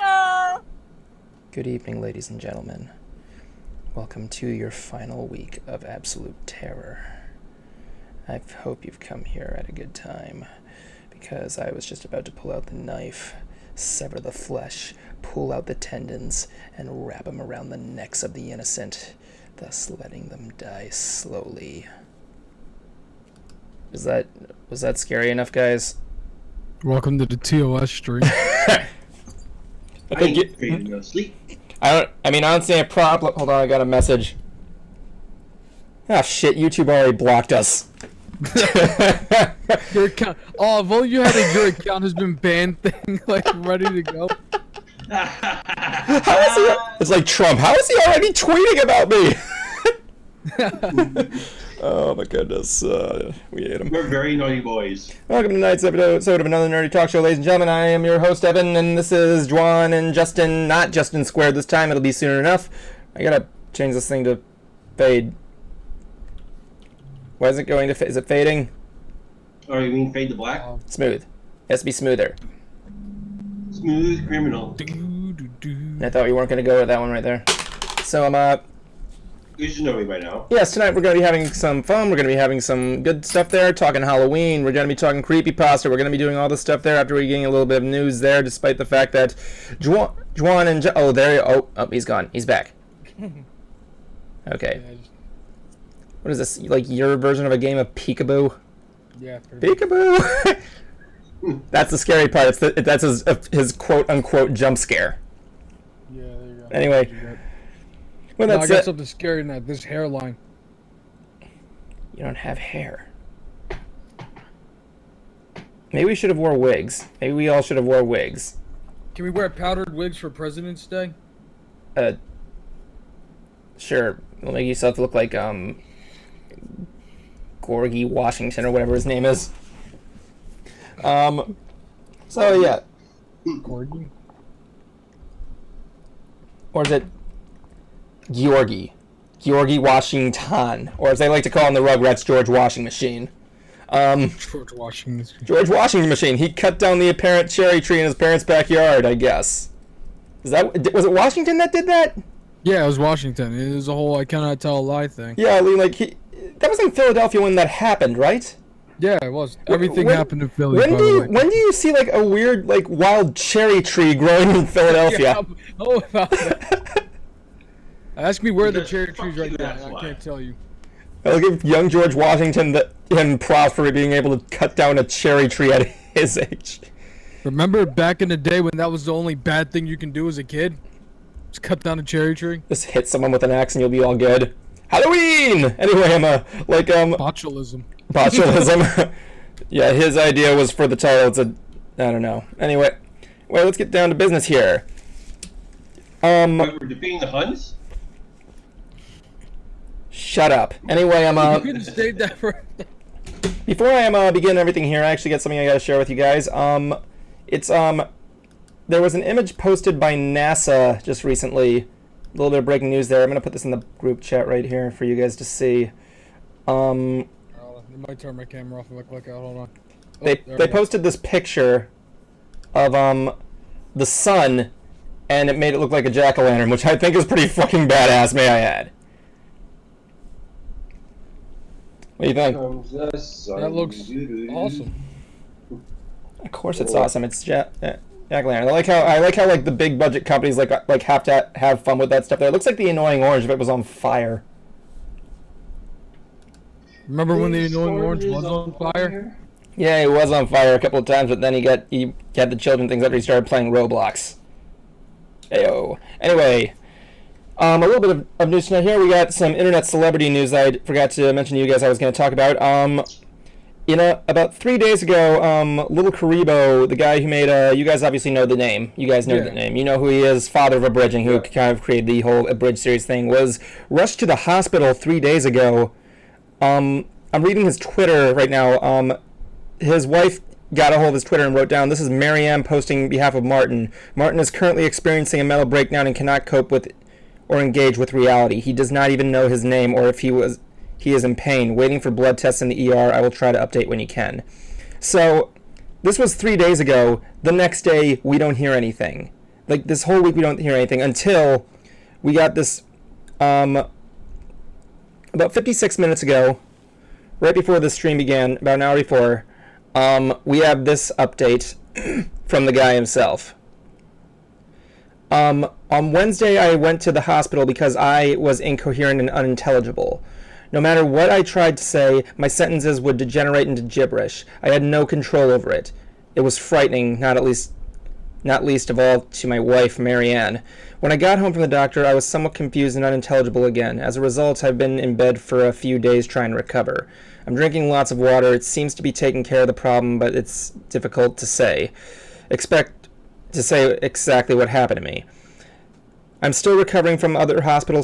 Hello! Good evening, ladies and gentlemen. Welcome to your final week of absolute terror. I hope you've come here at a good time, because I was just about to pull out the knife, sever the flesh, pull out the tendons, and wrap them around the necks of the innocent, thus letting them die slowly. Was that scary enough, guys? Welcome to the TOS stream. I ain't afraid of no sleep. I don't see a problem. Hold on, I got a message. Ah, shit, YouTube already blocked us. Your account. Oh, if only you had your account has been banned thing, like, ready to go. How is he? It's like Trump. How is he already tweeting about me? Oh my goodness. We ate him. We're very naughty boys. Welcome to tonight's episode of another nerdy talk show, ladies and gentlemen. I am your host, Evan, and this is Juan and Justin. Not Justin Squared this time. It'll be soon enough. I gotta change this thing to fade. Why is it going to? Is it fading? Oh, you mean fade to black? Smooth. It has to be smoother. Smooth criminal. I thought we weren't gonna go with that one right there. So You should know me by now. yes, tonight we're going to be having some fun. We're going to be having some good stuff there, talking Halloween. We're going to be talking creepypasta. We're going to be doing all this stuff there after we're getting a little bit of news there, despite the fact that Juan and... he's gone. He's back. Okay. What is this, like your version of a game of peekaboo? Yeah. Peekaboo! That's the scary part. That's his quote-unquote jump scare. Yeah, there you go. Anyway. Well, No, I that's got it. something scary than that. This hairline. You don't have hair. Maybe we should have wore wigs. Maybe we all should have wore wigs. Can we wear powdered wigs for President's Day? Sure. It'll make yourself look like, Gorgie Washington or whatever his name is. So yeah. Corgi? Or is it Georgie Washington, or as they like to call him the Rugrats, George Washing Machine. George Washington. George Washington Machine. He cut down the apparent cherry tree in his parents' backyard, I guess. Was it Washington that did that? Yeah, it was Washington. It was a whole I cannot tell a lie thing. Yeah, I mean, that was in Philadelphia when that happened, right? Yeah, it was. Everything happened in Philly. When do you see like a weird like wild cherry tree growing in Philadelphia? Oh, about that. Ask me where the cherry trees right now. I can't tell you. I'll give young George Washington him props for being able to cut down a cherry tree at his age. Remember back in the day when that was the only bad thing you can do as a kid? Just cut down a cherry tree? Just hit someone with an axe and you'll be all good. Halloween! Anyway, Botulism. Botulism. Yeah, his idea was for the title. I don't know. Anyway, well, let's get down to business here. We're defeating the Huns? Shut up. Anyway, You could have stayed that for... before I begin everything here, I actually got something I gotta share with you guys. There was an image posted by NASA just recently. A little bit of breaking news there. I'm gonna put this in the group chat right here for you guys to see. You might turn my camera off if I click out. Hold on. They posted this picture of the sun and it made it look like a jack-o'-lantern, which I think is pretty fucking badass, may I add. What do you think? That looks awesome. Of course it's awesome. It's jack-o'-lantern. I like how like the big budget companies like have to have fun with that stuff there. It looks like the annoying orange if it was on fire. Remember when the annoying orange was on fire? Yeah, he was on fire a couple of times, but then he had the children things after he started playing Roblox. Ayo. Anyway, a little bit of news tonight here. We got some internet celebrity news I forgot to mention to you guys I was going to talk about. About 3 days ago, Little Karibo, the guy who made, you guys obviously know the name. You guys know the name. You know who he is, father of abridging, who kind of created the whole abridged series thing, was rushed to the hospital 3 days ago. I'm reading his Twitter right now. His wife got a hold of his Twitter and wrote down, "This is Marianne posting on behalf of Martin. Martin is currently experiencing a mental breakdown and cannot cope with or engage with reality. He does not even know his name or if he is in pain. Waiting for blood tests in the ER. I will try to update when you can." So, this was 3 days ago. The next day, we don't hear anything. Like, this whole week, we don't hear anything until we got this, about 56 minutes ago, right before the stream began, about an hour before, we have this update from the guy himself. On Wednesday, I went to the hospital because I was incoherent and unintelligible. No matter what I tried to say, my sentences would degenerate into gibberish. I had no control over it. It was frightening, not least of all to my wife, Marianne. When I got home from the doctor, I was somewhat confused and unintelligible again. As a result, I've been in bed for a few days trying to recover. I'm drinking lots of water. It seems to be taking care of the problem, but it's difficult to say. Exactly what happened to me. I'm still recovering from other hospital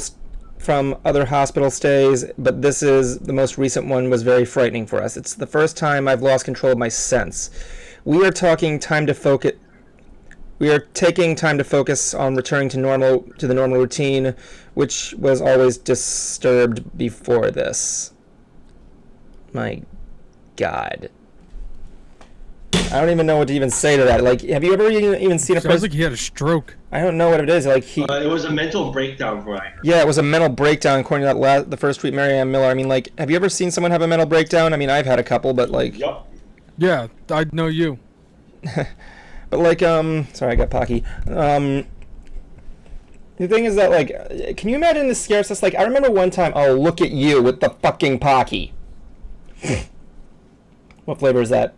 stays, but this is the most recent one was very frightening for us. It's the first time I've lost control of my sense. We are taking time to focus on returning to the normal routine, which was always disturbed before this. My God. I don't even know what to even say to that. Like, have you ever even seen a person? Sounds like he had a stroke. I don't know what it is. Like it was a mental breakdown for I heard. Yeah, it was a mental breakdown according to the first tweet, Marianne Miller. I mean, like, have you ever seen someone have a mental breakdown? I mean, I've had a couple, but like. Yup. Yeah, I know you. But like, sorry, I got Pocky. The thing is that, like, can you imagine the scarceness? Like, I remember one time, oh, look at you with the fucking Pocky. What flavor is that?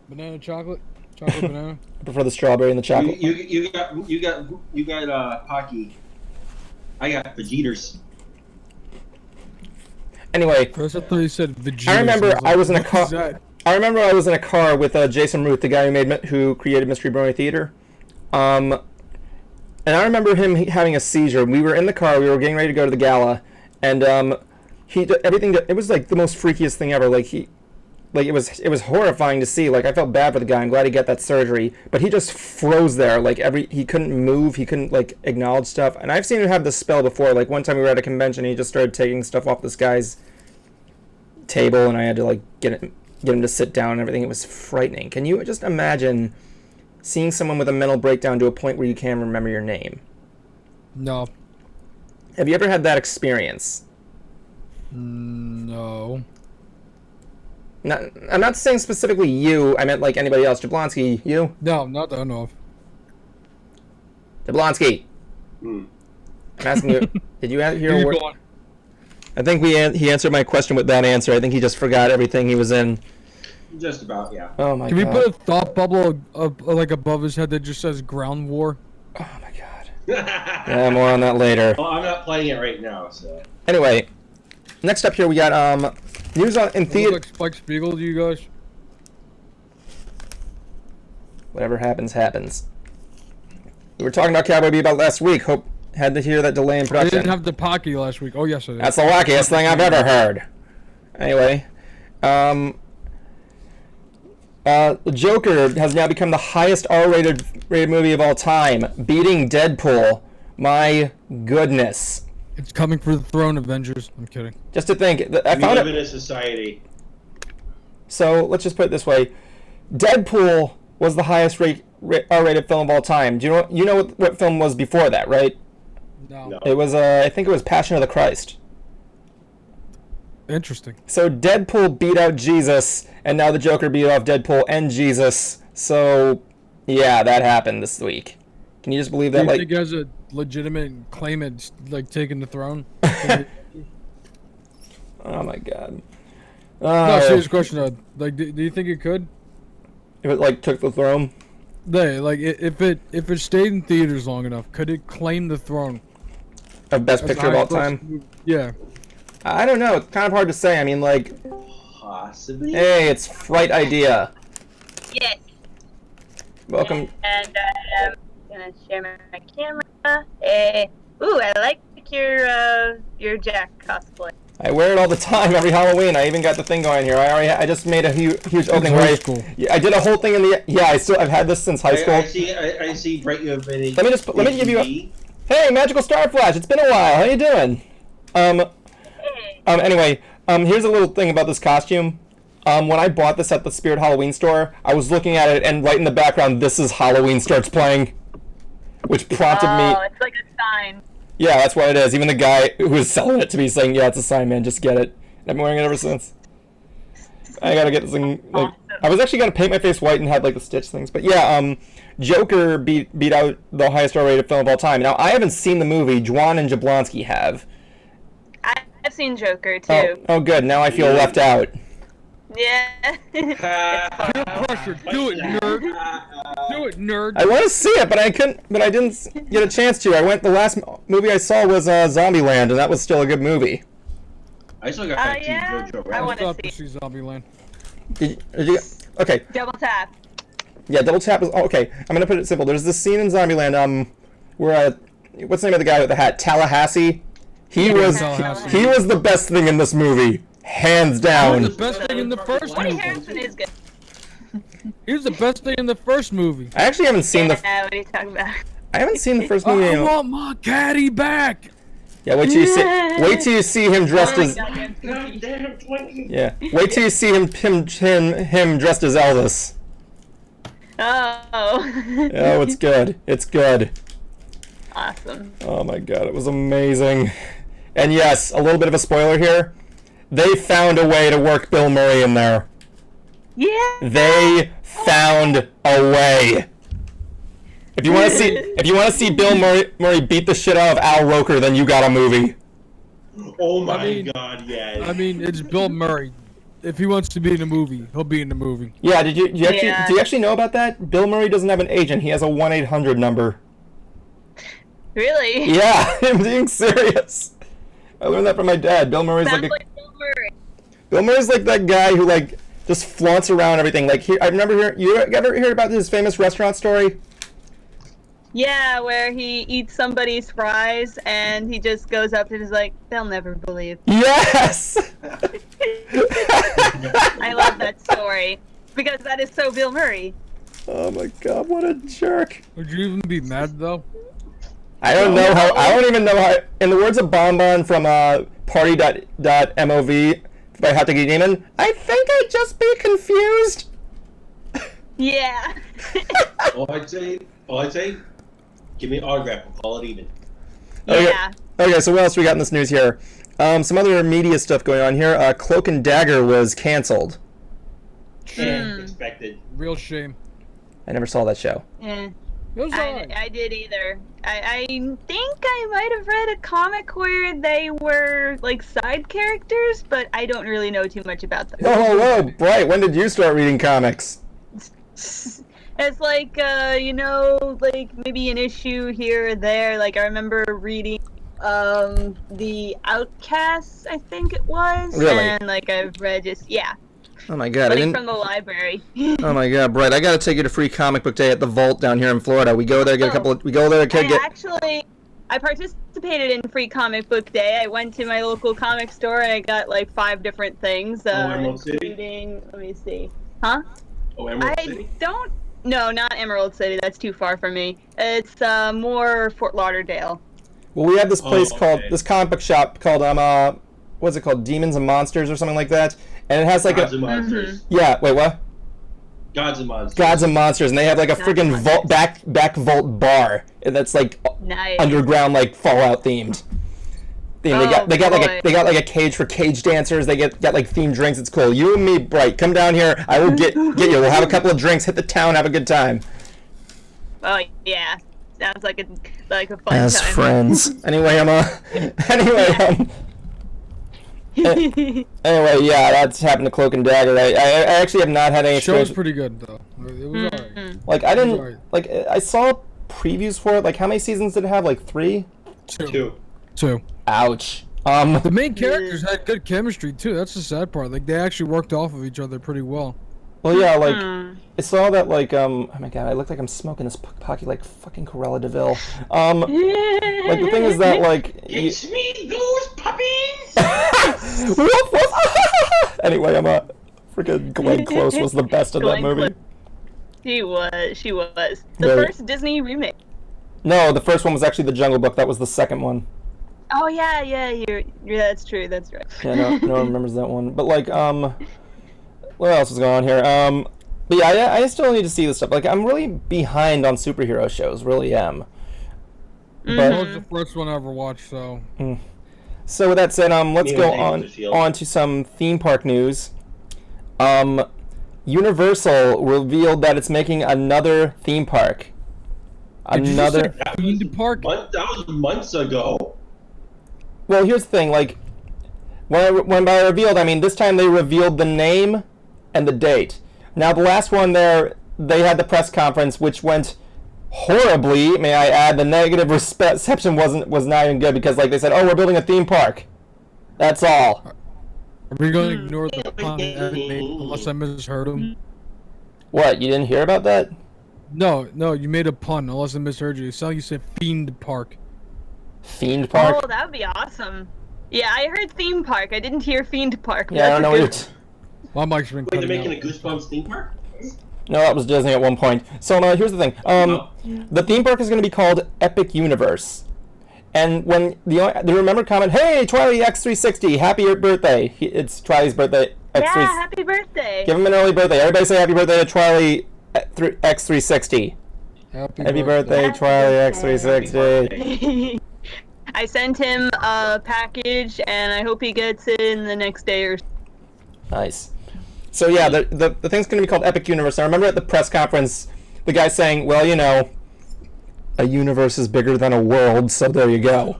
Banana chocolate banana. I prefer the strawberry and the chocolate. You got Pocky. I got Vegeters. Anyway, First I thought you said Vegeters. I remember I was in a "What car. is that?" I remember I was in a car with Jason Ruth, the guy who created Mystery Brony Theater. And I remember him having a seizure. We were in the car. We were getting ready to go to the gala, and it was like the most freakiest thing ever. It was horrifying to see. Like, I felt bad for the guy. I'm glad he got that surgery, but he just froze there. Like, he couldn't move. He couldn't like acknowledge stuff. And I've seen him have this spell before. Like, one time we were at a convention, he just started taking stuff off this guy's table, and I had to like get him to sit down and everything. It was frightening. Can you just imagine seeing someone with a mental breakdown to a point where you can't remember your name? No. Have you ever had that experience? No. I'm not saying specifically you. I meant like anybody else. Jablonski, you? No, not that I know of. Jablonski. I'm asking you. Did you hear a word? Go on. I think he answered my question with that answer. I think he just forgot everything he was in. Just about, yeah. Oh my Can God. we put a thought bubble like above his head that just says ground war? Oh my God. Yeah, more on that later. Well, I'm not playing it right now, so. Anyway, next up here we got news in theater. Like Spike Spiegel to you guys? Whatever happens, happens. We were talking about Cowboy Bebop last week. Hope had to hear that delay in I production. didn't have the Pocky last week. Oh yes, I did. That's the wackiest thing I've ever heard. Anyway, The Joker has now become the highest R-rated movie of all time, beating Deadpool. My goodness. It's coming for the throne, Avengers. I'm kidding. Just to think, I We found live it. in a society. So let's just put it this way: Deadpool was the highest R-rated film of all time. Do you know what film was before that, right? No. It was I think it was Passion of the Christ. Interesting. So Deadpool beat out Jesus, and now the Joker beat off Deadpool and Jesus. So yeah, that happened this week. Can you just believe that? Do you think he has a legitimate claim at like taking the throne? Oh my god. No, serious question though. Like, do you think it could? If it like took the throne? If it stayed in theaters long enough, could it claim the throne? Of best picture of all time? Yeah. I don't know. It's kind of hard to say. I mean, like, Possibly. hey, it's Fright Idea. Yes. Welcome. And I'm gonna share my camera. Ooh, I like your Jack cosplay. I wear it all the time, every Halloween. I even got the thing going here. I just made a huge opening. High school. Yeah, I did a whole thing in the. Yeah, I've had this since high school. I see. Brett, you have been. Let me give you a. Hey, Magical Star Flash! It's been a while. How you doing? Anyway, here's a little thing about this costume. When I bought this at the Spirit Halloween store, I was looking at it, and right in the background, "This is Halloween" starts playing, which prompted me. Oh, it's like a sign. Yeah, that's what it is. Even the guy who was selling it to me saying, "Yeah, it's a sign, man. Just get it." And I've been wearing it ever since. I gotta get this thing. Like, I was actually gonna paint my face white and have like the stitch things, but yeah, Joker beat out the highest R-rated film of all time. Now I haven't seen the movie. Juan and Jablonski have. I've seen Joker too. Oh, good. Now I feel left out. Yeah. Peer pressure. Do it, nerd. Do it, nerd. I want to see it, but I couldn't. But I didn't get a chance to. The last movie I saw was Zombieland, and that was still a good movie. I still got to yeah? Jojo I Rabbit. want Stop to to see Zombieland. Did you, okay. Double tap. Yeah, double tap is okay. I'm gonna put it simple. There's this scene in Zombieland, where what's the name of the guy with the hat? Tallahassee. He was the best thing in this movie, hands down. He was the best thing in the first Woody movie. Harrelson is good. He was the best thing in the first movie. I actually haven't seen What are you talking about? I haven't seen the first movie. I want my caddy back. Yeah, wait till you see him dressed as. Goddamn 20. Yeah, wait till you see him dressed as Elvis. Oh. Oh, it's good. It's good. Awesome. Oh my god, it was amazing. And yes, a little bit of a spoiler here. They found a way to work Bill Murray in there. Yeah. They found a way. If you want to see Bill Murray beat the shit out of Al Roker, then you got a movie. Oh my god, yes. I mean, it's Bill Murray. If he wants to be in a movie, he'll be in the movie. Yeah, do you actually know about that? Bill Murray doesn't have an agent. He has a 1-800 number. Really? Yeah, I'm being serious. I learned that from my dad. Bill Murray's Sounds like like Bill Murray. Bill Murray's like that guy who like just flaunts around everything. Like I remember you ever heard about his famous restaurant story? Yeah, where he eats somebody's fries and he just goes up and is like, they'll never believe. Yes. I love that story because that is so Bill Murray. Oh my god, what a jerk. Would you even be mad though? I don't even know how. In the words of Bonbon from Party.mov by Hot Doggy Demon, I think I'd just be confused. Yeah. All I'd say, give me an autograph. We'll call it even. Yeah. Okay, so what else we got in this news here? Some other media stuff going on here. Cloak and Dagger was canceled. Expected. Real shame. I never saw that show. Yeah. It was alright. I did either. I think I might have read a comic where they were like side characters, but I don't really know too much about them. Whoa, Bright, when did you start reading comics? It's like, like maybe an issue here or there. Like I remember reading the Outcasts, I think it was. Really? And like I've read Oh my god, like from the library. Oh my god, Bright, I gotta take you to free comic book day at the Vault down here in Florida. We go there, get a couple of, I participated in Free Comic Book Day. I went to my local comic store and I got like 5 different things, Emerald City? including, let me see. Huh? Oh, Emerald City? No, not Emerald City. That's too far from me. It's more Fort Lauderdale. Well, we have this place okay. this comic book shop called, what's it called? Demons and Monsters or something like that. And it has like Gods and Monsters. Yeah, wait, what? Gods and Monsters. Gods and Monsters, and they have like a Gods and freaking Monsters. back vault bar that's like Nice. underground, like Fallout themed. They got like a cage for cage dancers. They got like themed drinks. It's cool. You and me, Bright, come down here. I will get you. We'll have a couple of drinks, hit the town, have a good time. Oh yeah, sounds like a fun As time. friends. Anyway, anyway, yeah, that's happened to Cloak and Dagger. I actually have not had any The show was experience. pretty good though. It was alright. Like I didn't Right. like I saw previews for it. Like how many seasons did it have? Like 3? 2. Ouch. The main characters had good chemistry too. That's the sad part. Like they actually worked off of each other pretty well. Well, yeah, like I saw that. Like oh my god, I look like I'm smoking this pocky like fucking Corella Deville. Like the thing is that like. It's me, those puppies. Woof, woof. Anyway, freaking Glenn Close was the best of that Glenn movie. Close. She was. The Very- first Disney remake. No, the first one was actually The Jungle Book. That was the second one. Oh yeah, you're that's true. That's right. Yeah, no one remembers that one. But like, what else is going on here? But yeah, I still need to see this stuff. Like, I'm really behind on superhero shows. Really am. That But was the first one I ever watched. So so with that said, let's Me go and David on to some theme park news. Universal revealed that it's making another theme park. Did you just say That Theme was, Park? that was months ago. Well, here's the thing, like, when by revealed, I mean this time they revealed the name and the date. Now, the last one there, they had the press conference, which went horribly, may I add. The negative reception was not even good, because, like, they said, oh, we're building a theme park. That's all. Are we going to ignore the pun that it made unless I misheard him? What, you didn't hear about that? No, you made a pun unless I misheard you. It sounded like you said Fiend Park. Fiend Park? Oh, that would be awesome. Yeah, I heard theme park. I didn't hear fiend park. Yeah, I don't know That's what My mic's been Wait, they're cutting making out. a Goosebumps theme park? No, that was Disney at one point. So here's the thing. The theme park is going to be called Epic Universe. And when the remember comment, hey, Twiley X360, happy birthday. It's Twiley's birthday. Yeah, happy birthday. Give him an early birthday. Everybody say happy birthday to Twiley X360. Happy birthday, Happy Twiley birthday. X360. I sent him a package, and I hope he gets it in the next day or so. Nice. So yeah, the thing's going to be called Epic Universe. I remember at the press conference, the guy saying, well, you know, a universe is bigger than a world, so there you go.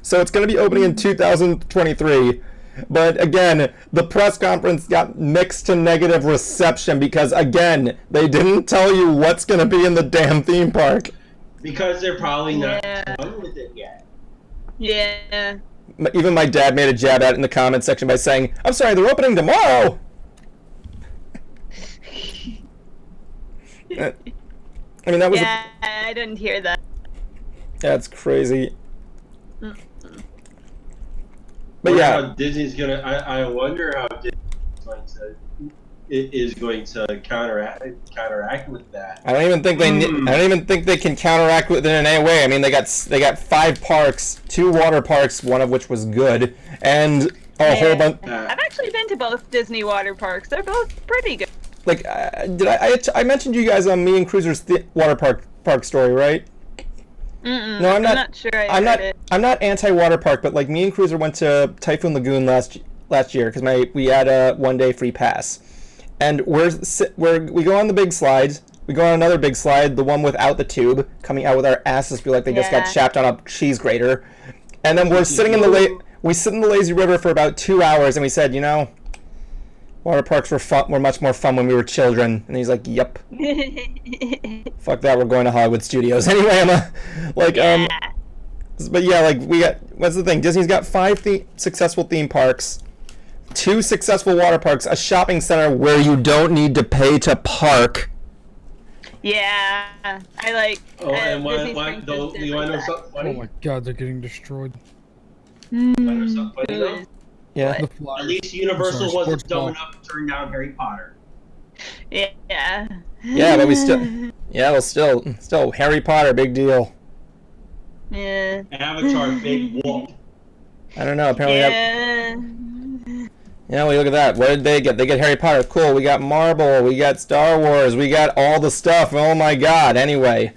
So it's going to be opening in 2023. But again, the press conference got mixed to negative reception because, again, they didn't tell you what's going to be in the damn theme park. Because they're probably not Yeah. done with it yet. Yeah. Even my dad made a jab at it in the comment section by saying, I'm sorry, they're opening tomorrow! I mean, that was Yeah, I didn't hear that. that's crazy. But Wonder yeah, how Disney's gonna. I wonder how Disney's going to counteract with that. I don't even think they can counteract with it in any way. I mean, they got 5 parks, 2 water parks, one of which was good, and a whole bunch. I've actually been to both Disney water parks. They're both pretty good. Like, did I mentioned to you guys on me and Cruiser's water park story, right? No, I'm not sure I heard it. I'm not anti-water park, but like me and Cruiser went to Typhoon Lagoon last year because we had a 1-day free pass, and we go on the big slide. We go on another big slide, the one without the tube, coming out with our asses feel like they just got chapped on a cheese grater, and then we're sitting in we sit in the lazy river for about 2 hours, and we said, you know, water parks were much more fun when we were children. And he's like, yep. Fuck that, we're going to Hollywood Studios. Anyway, but yeah, like, what's the thing? Disney's got 5 successful theme parks, 2 successful water parks, a shopping center where you don't need to pay to park. Yeah, I like. Oh, and Disney why Springs don't did you like want to know that. something funny? Oh my god, they're getting destroyed. Want to know something funny though? Yeah. The Flyers. At least Universal I'm sorry, wasn't sports dumb ball. enough to turn down Harry Potter. Yeah. Yeah, but we still. Yeah, well, still Harry Potter, big deal. Yeah. Avatar, big whoop. I don't know. Apparently, Yeah. Yeah, well, look at that. What did they get? They get Harry Potter. Cool. We got Marvel. We got Star Wars. We got all the stuff. Oh my god. Anyway,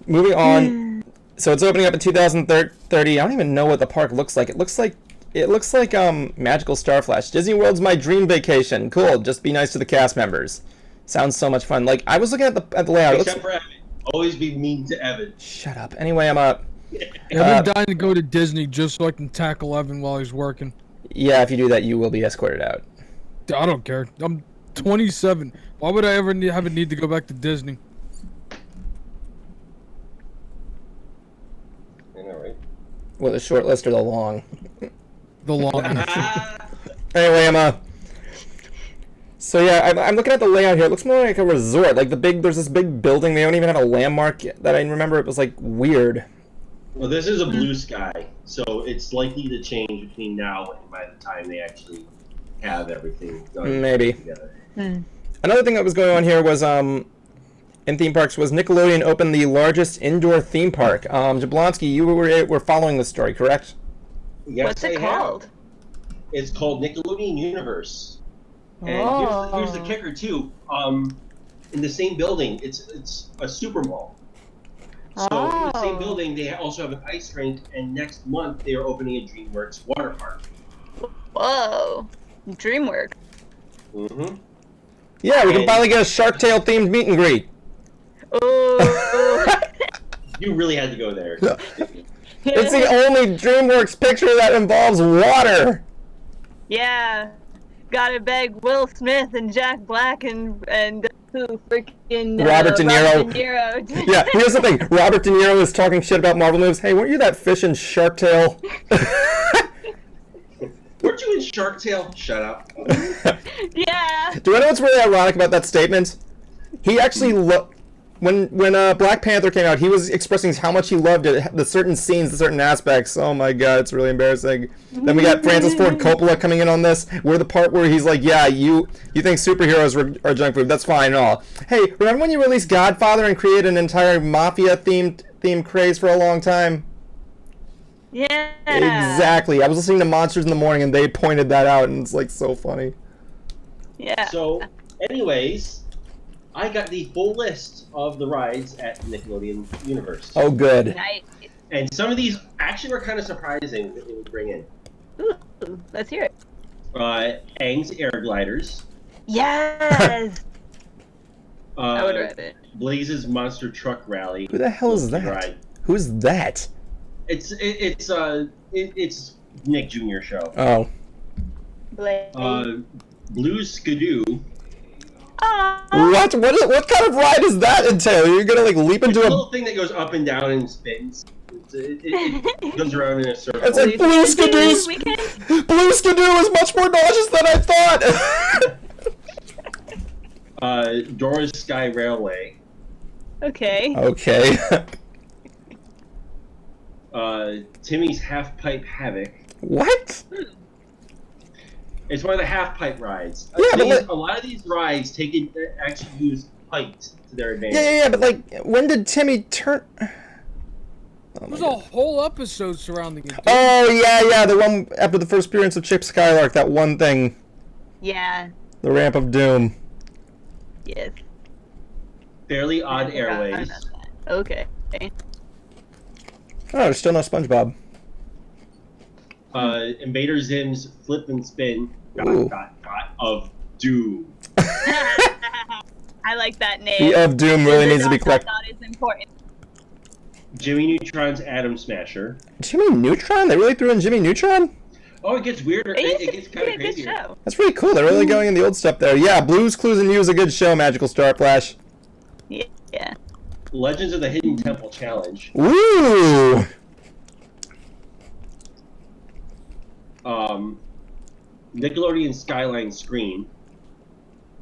moving on. So it's opening up in 2030. I don't even know what the park looks like. It looks like Magical Starflash. Disney World's my dream vacation. Cool. Just be nice to the cast members. Sounds so much fun. Like, I was looking at the layout. Except for Evan. Always be mean to Evan. Shut up. Anyway, I'm up. I've been dying to go to Disney just so I can tackle Evan while he's working. Yeah, if you do that, you will be escorted out. I don't care. I'm 27. Why would I ever have a need to go back to Disney? I know, right? Well, the short list or the long? The long. Anyway, I'm So yeah, I'm looking at the layout here. It looks more like a resort. Like there's this big building. They don't even have a landmark that I remember. It was like weird. Well, this is a blue sky, so it's likely to change between now and by the time they actually have everything done Maybe. together. Another thing that was going on here was in theme parks was Nickelodeon opened the largest indoor theme park. Jablonski, you were following the story, correct? Yes, What's it called? It's called Nickelodeon Universe. And here's the kicker too. In the same building, it's a super mall. So in the same building, they also have an ice rink, and next month they are opening a DreamWorks water park. Whoa, DreamWorks. Mm-hmm. Yeah, we can finally get a Shark Tale themed meet and greet. Oh. You really had to go there. It's the only DreamWorks picture that involves water. Yeah, gotta beg Will Smith and Jack Black and who freaking Robert De Niro. Robert De Niro. Yeah, here's the thing. Robert De Niro is talking shit about Marvel movies. Hey, weren't you that fish in Shark Tale? Weren't you in Shark Tale? Shut up. Yeah. Do you know what's really ironic about that statement? He actually when Black Panther came out, he was expressing how much he loved it, the certain scenes, the certain aspects. Oh my god, it's really embarrassing. Then we got Francis Ford Coppola coming in on this. We're the part where he's like, yeah, you think superheroes are junk food. That's fine and all. Hey, remember when you released Godfather and created an entire mafia-themed craze for a long time? Yeah. Exactly. I was listening to Monsters in the Morning and they pointed that out, and it's like so funny. Yeah. So, anyways, I got the full list of the rides at Nickelodeon Universe. Oh, good. Nice. And some of these actually were kind of surprising that they would bring in. Ooh, let's hear it. Aang's Air Gliders. Yes. I would ride it. Blaze's Monster Truck Rally. Who the hell is that? Ride. Who's that? It's Nick Jr. show. Oh. Blue Skidoo. What kind of ride is that entail? You're gonna like leap into It's a a little thing that goes up and down and spins. It goes around in a circle. It's like Blue Skidoo is much more nauseous than I thought. Dora's Sky Railway. Okay. Okay. Timmy's Half Pipe Havoc. What? It's one of the half pipe rides. Yeah, but a lot of these rides actually use pipes to their advantage. Yeah, but like, when did Timmy turn? There's a whole episode surrounding it. Oh yeah, the one after the first appearance of Chip Skylark, that one thing. Yeah. The Ramp of Doom. Yes. Fairly Odd Airways. Okay. Oh, there's still no SpongeBob. Invader Zim's Flip and Spin ... of Doom. I like that name. The of Doom really needs to be correct. That is important. Jimmy Neutron's Atom Smasher. Jimmy Neutron? They really threw in Jimmy Neutron? Oh, it gets weirder. It gets kind of a good crazier. show. That's really cool. They're really going in the old stuff there. Yeah, Blues, Clues, and You is a good show, Magical Starflash. Yeah. Legends of the Hidden Temple Challenge. Ooh! Nickelodeon Skyline Screen.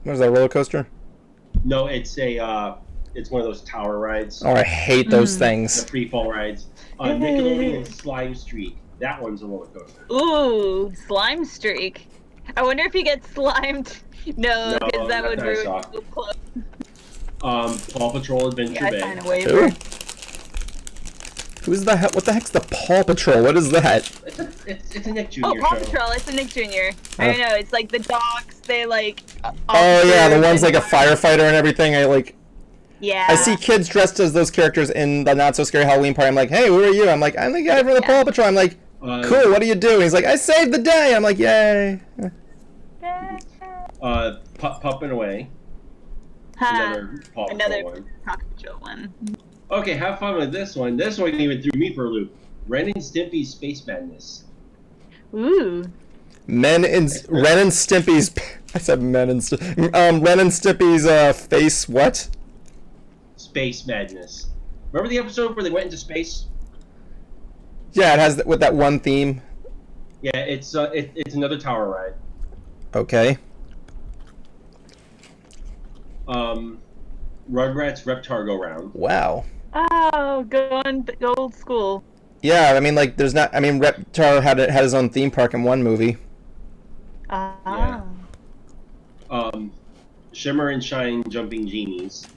What is that, roller coaster? No, it's it's one of those tower rides. Oh, I hate those things. The free fall rides. Nickelodeon Slime Streak. That one's a roller coaster. Ooh, Slime Streak. I wonder if he gets slimed. No, because that would ruin so close. Paw Patrol Adventure Bay. I find a waiver. Who's the hell? What the heck's the Paw Patrol? What is that? It's a Nick Jr. Oh, Paw show. Patrol. It's a Nick Jr. I don't know. It's like the dogs. They like. Oh yeah, the one's officers like a firefighter and everything. Yeah. I see kids dressed as those characters in the Not So Scary Halloween party. I'm like, hey, who are you? I'm like, I'm the guy from the Paw Patrol. I'm like, cool. What do you do? And he's like, I saved the day. I'm like, yay. Pup and Away. Another Paw Patrol one. Paw Patrol one. Okay, have fun with this one. This one even threw me for a loop. Ren and Stimpy's Space Madness. Ooh. Ren and Stimpy's. I said Ren and Stimpy's face. What? Space Madness. Remember the episode where they went into space? Yeah, it has with that one theme. Yeah, it's another tower ride. Okay. Rugrats Reptar Go Round. Wow. Oh, go old school. Yeah, I mean, like, there's not. I mean, Reptar had his own theme park in one movie. Ah. Yeah. Shimmer and Shine Jumping Genies.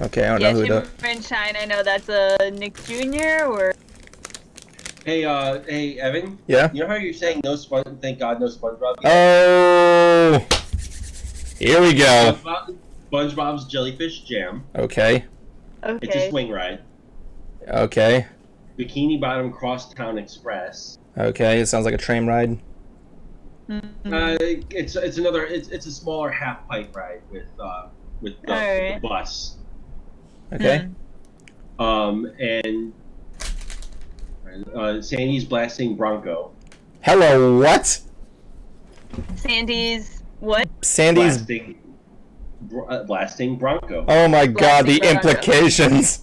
Okay, I don't know who Shimmer and Shine. I know that's a Nick Jr. or. Hey, Evan. Yeah. You know how you're saying no thank God, no SpongeBob? Oh. Here we go. SpongeBob's Jellyfish Jam. Okay. Okay. It's a swing ride. Okay. Bikini Bottom Crosstown Express. Okay. It sounds like a train ride. Mm-hmm. It's a smaller half pipe ride with the bus. Okay. And Sandy's Blasting Bronco. Hello, what? Sandy's what? Sandy's Blasting Bronco. Oh my God, the Bronco. implications.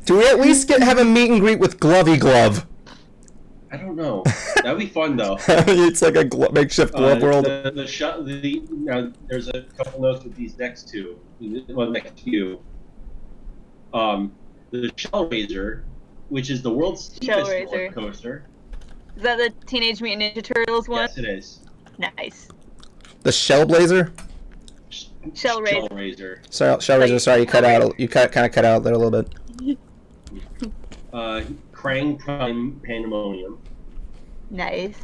Do we at least have a meet and greet with Glovey Glove? I don't know. That'd be fun though. It's like a makeshift glove world. Now there's a couple notes with these next two. Well, next few. The Shell Raiser, which is the world's steepest roller coaster. Is that the Teenage Mutant Ninja Turtles one? Yes, it is. Nice. The Shell Blazer? Shell Raiser. Sorry, Shell Raiser. Sorry, you cut out. You kind of cut out there a little bit. Krang Prime Pandemonium. Nice.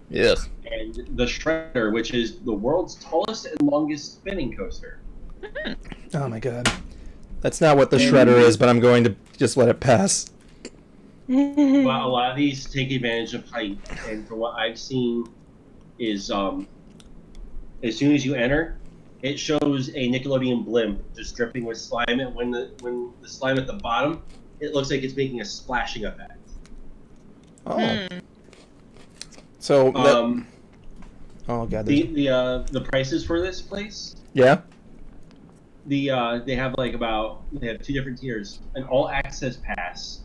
Yeah. And the Shredder, which is the world's tallest and longest spinning coaster. Oh my God. That's not what the Shredder is, but I'm going to just let it pass. Well, a lot of these take advantage of height, and from what I've seen, is as soon as you enter, it shows a Nickelodeon blimp just dripping with slime, and when the slime at the bottom, it looks like it's making a splashing effect. Oh. So. Oh God. The prices for this place. Yeah. They have they have two different tiers. An all access pass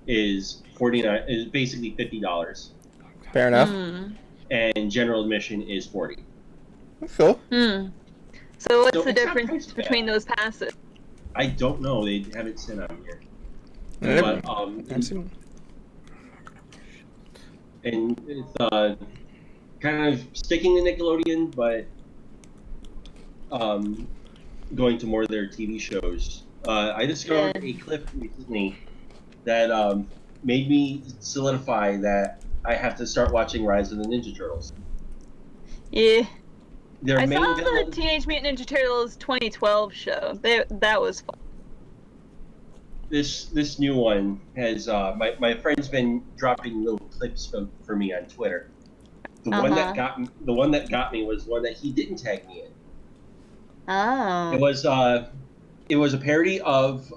is basically $50. Fair enough. And general admission is $40. That's cool. So what's the difference between those passes? I don't know. They haven't said on here. Yeah. But and it's kind of sticking to Nickelodeon, but going to more of their TV shows. I discovered a clip recently that made me solidify that I have to start watching Rise of the Ninja Turtles. Yeah. Their I main saw villain, the Teenage Mutant Ninja Turtles 2012 show. That was fun. this new one has my friend's been dropping little clips for me on Twitter. The one that got me was one that he didn't tag me in. Oh. It was a parody of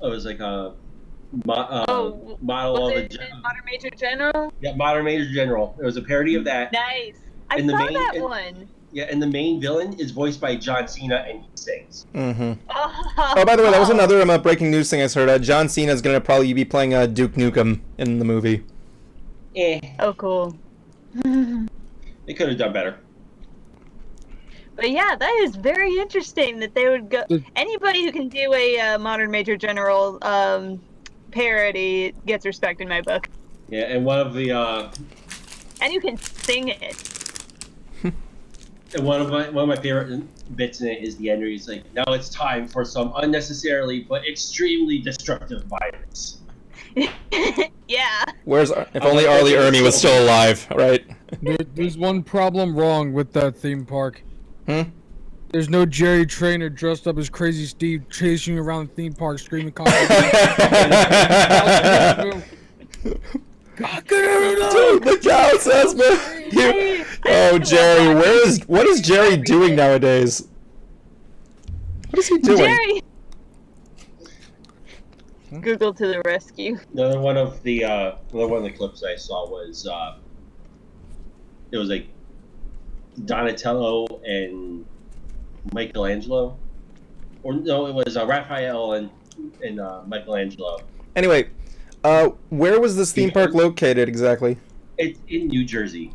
it was like a model was of it Modern Major General? Yeah, Modern Major General. It was a parody of that. Nice. I saw that one. Yeah, and the main villain is voiced by John Cena, and he sings. Mm-hmm. Oh, by the way, that was another breaking news thing I heard. John Cena is going to probably be playing Duke Nukem in the movie. Oh, cool. They could have done better. But yeah, that is very interesting that they would go. Anybody who can do a Modern Major General parody gets respect in my book. Yeah, and one of the and you can sing it. And one of my favorite bits in it is the end where he's like, "Now it's time for some unnecessarily but extremely destructive violence." Yeah. If only Arlie Ermy was still alive, right? There's one problem wrong with that theme park. Hmm? There's no Jerry Trainer dressed up as Crazy Steve chasing you around the theme park screaming. Dude, look how it says, man. Oh, Jerry, what is Jerry doing nowadays? What is he doing? Jerry! Google to the rescue. Another one of the clips I saw was it was like Donatello and Michelangelo, or no, it was Raphael and Michelangelo. Anyway, where was this theme park located exactly? It's in New Jersey.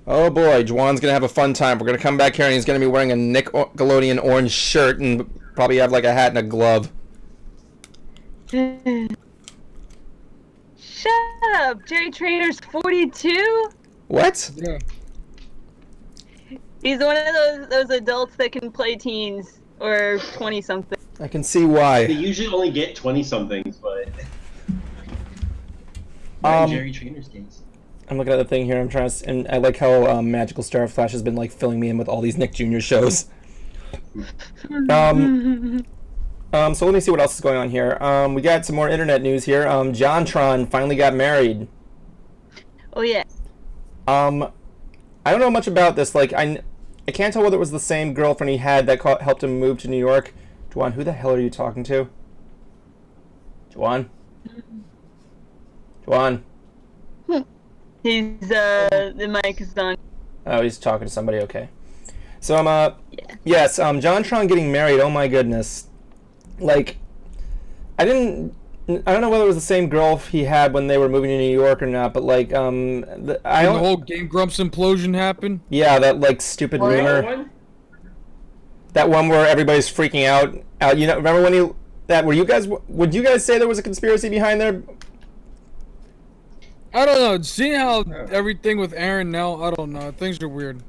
Oh boy, Juwan's gonna have a fun time. We're gonna come back here and he's gonna be wearing a Nickelodeon orange shirt and probably have like a hat and a glove. Shut up! Jerry Trainer's 42? What? Yeah. He's one of those adults that can play teens, or 20-something. I can see why. They usually only get 20-somethings, but Jerry Trainer's case. I'm looking at the thing here. I'm trying to, and I like how Magical Star Flash has been like filling me in with all these Nick Jr. shows. So let me see what else is going on here. We got some more internet news here. JonTron finally got married. Oh yeah. I don't know much about this. Like I can't tell whether it was the same girlfriend he had that helped him move to New York. Juwan, who the hell are you talking to? Juwan? Juwan? He's the mic is on. Oh, he's talking to somebody. Okay. So yes, JonTron getting married. Oh my goodness. Like, I don't know whether it was the same girl he had when they were moving to New York or not, but like, the whole Game Grumps implosion happened. Yeah, that like stupid rumor. That one where everybody's freaking out. You know, remember when would you guys say there was a conspiracy behind there? I don't know. Seeing how everything with Aaron now, I don't know. Things are weird.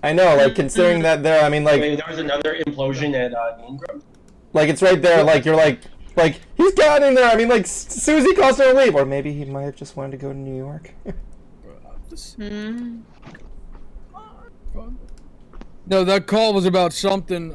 I know, like considering that there, I mean, like there was another implosion at Ingram. Like it's right there. Like you're like he's got in there. I mean, like Susie caused her to leave, or maybe he might have just wanted to go to New York. No, that call was about something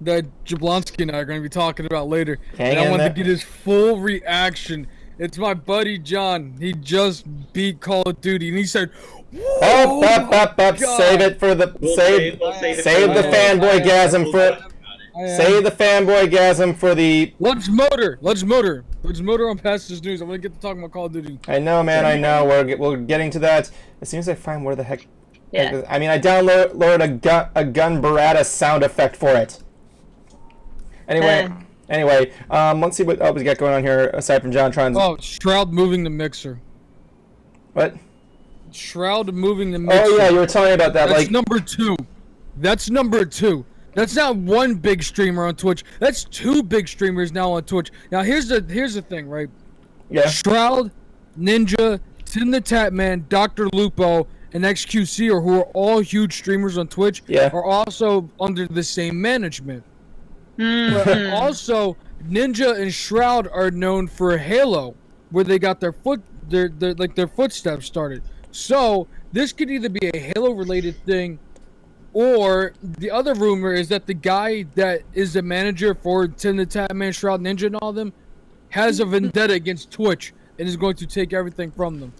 that Jablonski and I are going to be talking about later. And I wanted to get his full reaction. It's my buddy John. He just beat Call of Duty, and he said, "Oh, save it for the save the fanboy-gasm for." Say the fanboy-gasm for the... Let's motor on past this news. I'm going to get to talking about Call of Duty. I know, man, I know. We're getting to that as soon as I find where the heck... Yeah. I mean, I downloaded a gun Barata sound effect for it. Anyway, let's see what else we got going on here aside from JonTron's... Oh, Shroud moving the mixer. What? Shroud moving the mixer. Oh, yeah, you were telling me about that. That's number 2. That's number 2. That's not one big streamer on Twitch. That's 2 big streamers now on Twitch. Now here's the thing, right? Yeah. Shroud, Ninja, Tim the Tatman, Dr. Lupo, and XQC, who are all huge streamers on Twitch, are also under the same management. But also, Ninja and Shroud are known for Halo, where they got their footsteps started. So this could either be a Halo-related thing. Or the other rumor is that the guy that is the manager for Tim the Tatman, Shroud, Ninja, and all of them has a vendetta against Twitch and is going to take everything from them.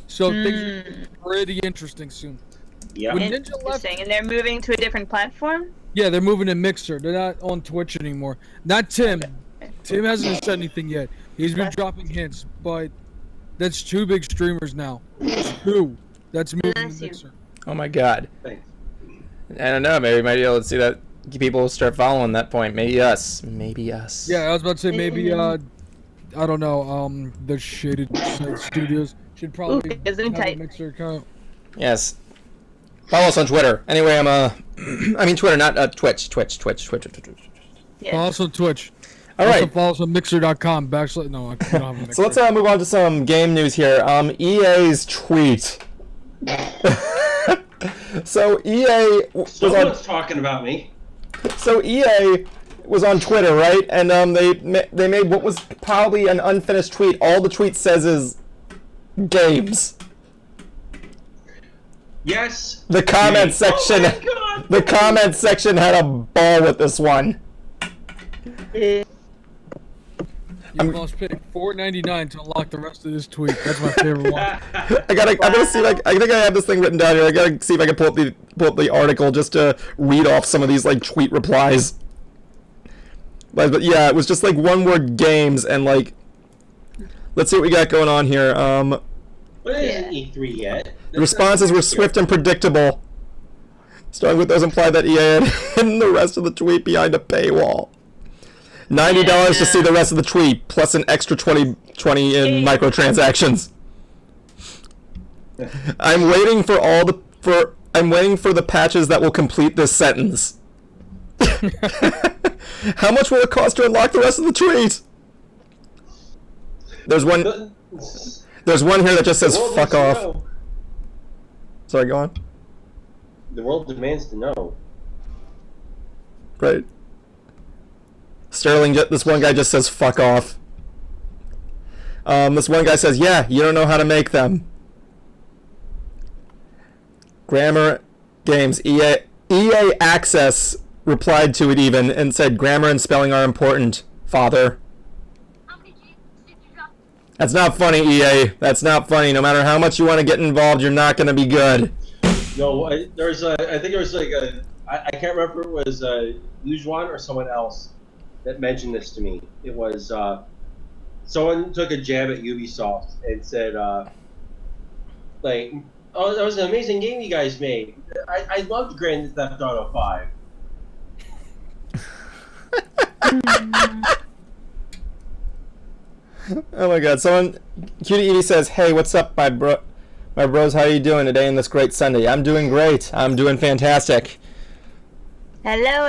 So things are pretty interesting soon. Yeah. When Ninja left, And they're moving to a different platform? yeah, they're moving to Mixer. They're not on Twitch anymore. Not Tim. Tim hasn't said anything yet. He's been dropping hints, but that's 2 big streamers now. 2. That's moving to Mixer. Oh my god. Thanks. I don't know, maybe we might be able to see that people start following that point. Maybe us. Yeah, I was about to say maybe I don't know, the Shaded Studios should probably have a Mixer account. Yes. Follow us on Twitter. Anyway, I mean Twitter, not Twitch. Yeah. Follow us on Twitch. All right. Also follow us on Mixer.com. No, I don't have a Mixer. So let's move on to some game news here. EA's tweet. So EA Someone's talking about me. So EA was on Twitter, right? And they made what was probably an unfinished tweet. All the tweet says is games. Yes. The comment section. Oh my God. The comment section had a ball with this one. You must pay $4.99 to unlock the rest of this tweet. That's my favorite one. I'm gonna see. Like, I think I have this thing written down here. I gotta see if I can pull up the article just to read off some of these like tweet replies. But yeah, it was just like one word games and like. Let's see what we got going on here. But it isn't E3 yet. The responses were swift and predictable. Starting with those implied that EA had hidden the rest of the tweet behind a paywall. $90 to see the rest of the tweet, plus an extra 20 in microtransactions. I'm waiting for the patches that will complete this sentence. How much will it cost to unlock the rest of the tweet? There's one here that just says fuck off. Sorry, go on. The world demands to know. Right. Sterling, this one guy just says fuck off. This one guy says, yeah, you don't know how to make them. Grammar Games, EA Access replied to it even and said, grammar and spelling are important, father. That's not funny, EA. That's not funny. No matter how much you want to get involved, you're not going to be good. No, I think there was like I can't remember if it was Yujuan or someone else that mentioned this to me. It was someone took a jab at Ubisoft and said, like, oh, that was an amazing game you guys made. I loved Grand Theft Auto 5. Oh my god, Cutie Evie says, hey, what's up, my bros, how are you doing today on this great Sunday? I'm doing great. I'm doing fantastic. Hello.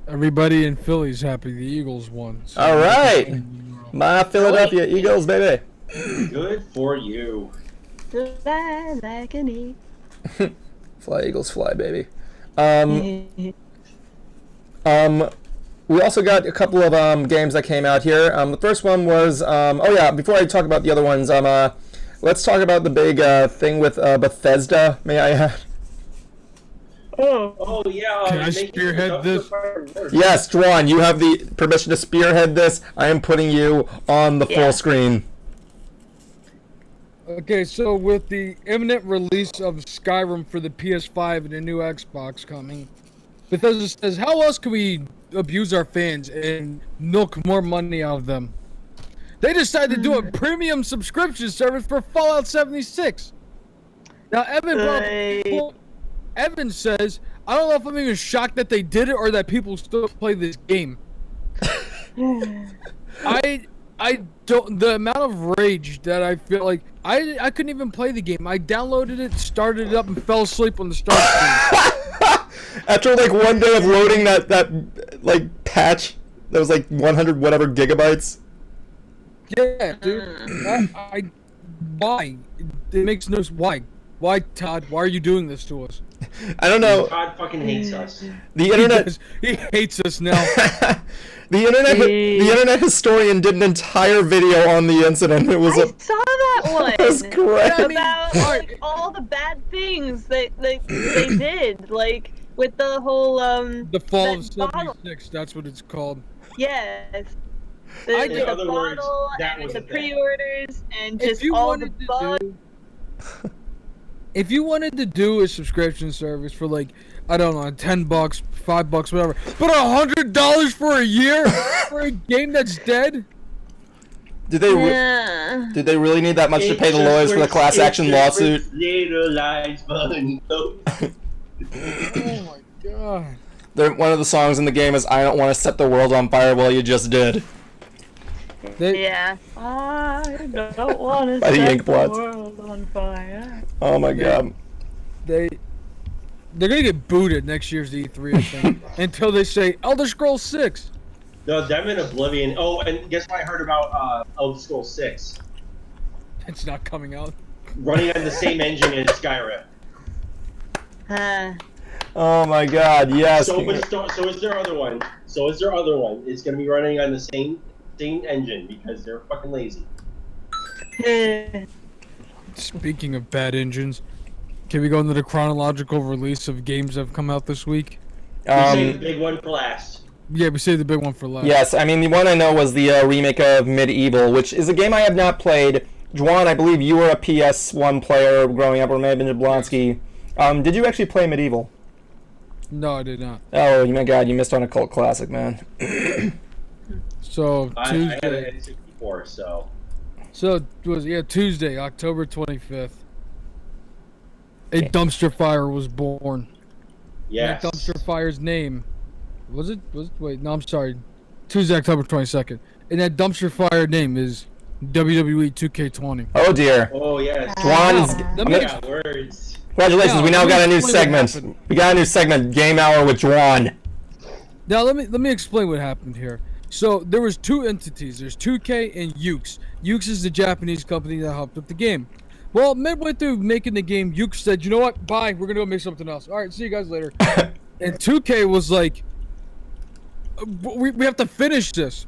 Everybody in Philly's happy the Eagles won. So all right. My Philadelphia Eagles, baby. Good for you. Fly like an eagle. Fly, Eagles, fly, baby. We also got a couple of games that came out here. The first one was, oh yeah, before I talk about the other ones, let's talk about the big thing with Bethesda, may I add? Oh yeah. Can I spearhead this? Yes, Dwan, you have the permission to spearhead this. I am putting you on the full screen. Okay, so with the imminent release of Skyrim for the PS5 and the new Xbox coming, Bethesda says, how else can we abuse our fans and milk more money out of them? They decided to do a premium subscription service for Fallout 76. Now, Evan says, I don't know if I'm even shocked that they did it or that people still play this game. I don't, the amount of rage that I feel like, I couldn't even play the game. I downloaded it, started it up, and fell asleep on the start screen. After like one day of loading that like patch that was like 100 whatever gigabytes. Yeah, dude. Why? It makes no sense. Why, Todd? Why are you doing this to us? I don't know. Todd fucking hates us. The internet. He hates us now. The internet historian did an entire video on the incident. It was I saw that one. It was great. About like all the bad things that they did, like with the whole the fall of '76. That's what it's called. Yes. In other the words, bottle that and was the the pre-orders and just all the bugs. If you wanted to do a subscription service for like, I don't know, $10, $5, whatever, but $100 for a year for a game that's dead? Did they really need that much to pay the lawyers for the class action lawsuit? Oh my god. One of the songs in the game is "I don't want to set the world on fire." Well, you just did. Yeah. I don't want to By the set the Inkblots. world on fire. Oh my god. They're gonna get booted next year's E3, I think, until they say Elder Scrolls 6. No, them in Oblivion. Oh, and guess what I heard about Elder Scrolls 6? It's not coming out. Running on the same engine as Skyrim. Oh my God! Yes. So is their other one. It's going to be running on the same engine because they're fucking lazy. Speaking of bad engines, can we go into the chronological release of games that have come out this week? We saved the big one for last. Yeah, we saved the big one for last. Yes, I mean the one I know was the remake of Medieval, which is a game I have not played. Juan, I believe you were a PS1 player growing up, or may have been Jablonski. Did you actually play Medieval? No, I did not. Oh my God, you missed on a cult classic, man. So I Tuesday. had an N64, so. So it was Tuesday, October 25th. A dumpster fire was born. Yes. That dumpster fire's name wait, no, I'm sorry. Tuesday, October 22nd. And that dumpster fire name is WWE 2K20. Oh dear. Oh yes. Juan, words. congratulations, Now, we now let me got a new explain what segment. happened. We got a new segment, Game Hour with Juan. Now let me explain what happened here. So there was two entities. There's 2K and Ukes. Ukes is the Japanese company that helped with the game. Well, midway through making the game, Ukes said, "You know what? Bye. We're gonna go make something else. All right, see you guys later." And 2K was like, "We have to finish this."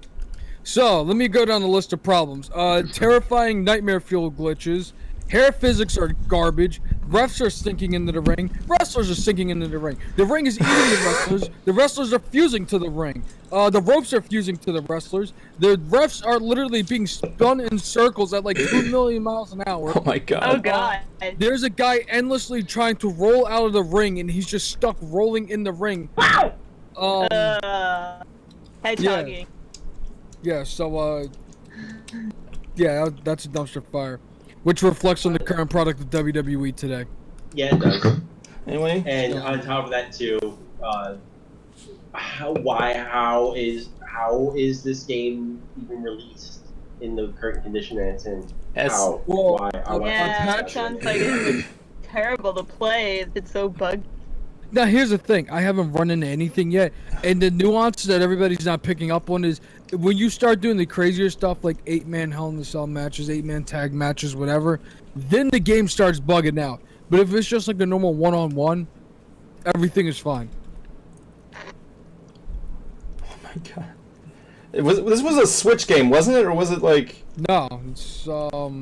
So let me go down the list of problems. Terrifying nightmare fuel glitches. Hair physics are garbage. Refs are sinking into the ring. Wrestlers are sinking into the ring. The ring is eating the wrestlers. The wrestlers are fusing to the ring. The ropes are fusing to the wrestlers. The refs are literally being spun in circles at like 2 million miles an hour. Oh my God. Oh God. There's a guy endlessly trying to roll out of the ring, and he's just stuck rolling in the ring. Wow. Yeah, Hedgehogging. so, yeah, that's a dumpster fire. Which reflects on the current product of WWE today. Yeah, it does. Anyway. And on top of that too, how is this game even released in the current condition that it's in? How? Well, Why? Yeah, it sounds like it's terrible to play. It's so buggy. Now, here's the thing. I haven't run into anything yet. And the nuance that everybody's not picking up on is when you start doing the crazier stuff like 8-man Hell in a Cell matches, 8-man tag matches, whatever, then the game starts bugging out. But if it's just like a normal one-on-one, everything is fine. Oh my God. This was a Switch game, wasn't it? Or was it like... No, it's, I thought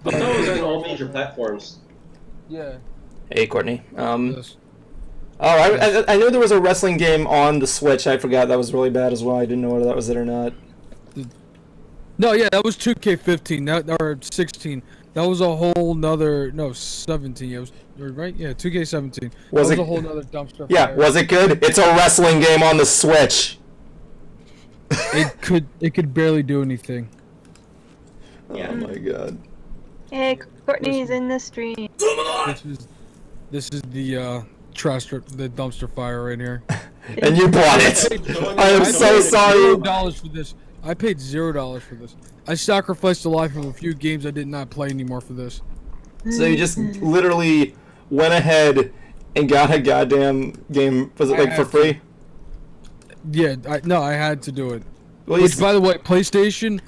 it was on all major platforms. yeah. Hey, Courtney. Yes. Oh, I know there was a wrestling game on the Switch. I forgot that was really bad as well. I didn't know whether that was it or not. No, yeah, that was 2K15, or 16. That was a whole nother, no, 17. It was, right? Yeah, 2K17. Was it a whole nother dumpster Yeah, fire. was it good? It's a wrestling game on the Switch. It could barely do anything. Yeah. Oh my God. Hey, Courtney's in the stream. This is the the dumpster fire right here. And you bought it. I am so sorry. $0 for this. I paid $0 for this. I sacrificed the life of a few games I did not play anymore for this. So you just literally went ahead and got a goddamn game. Was it like for free? Yeah, I had to do it. Well, Which, by the way, PlayStation.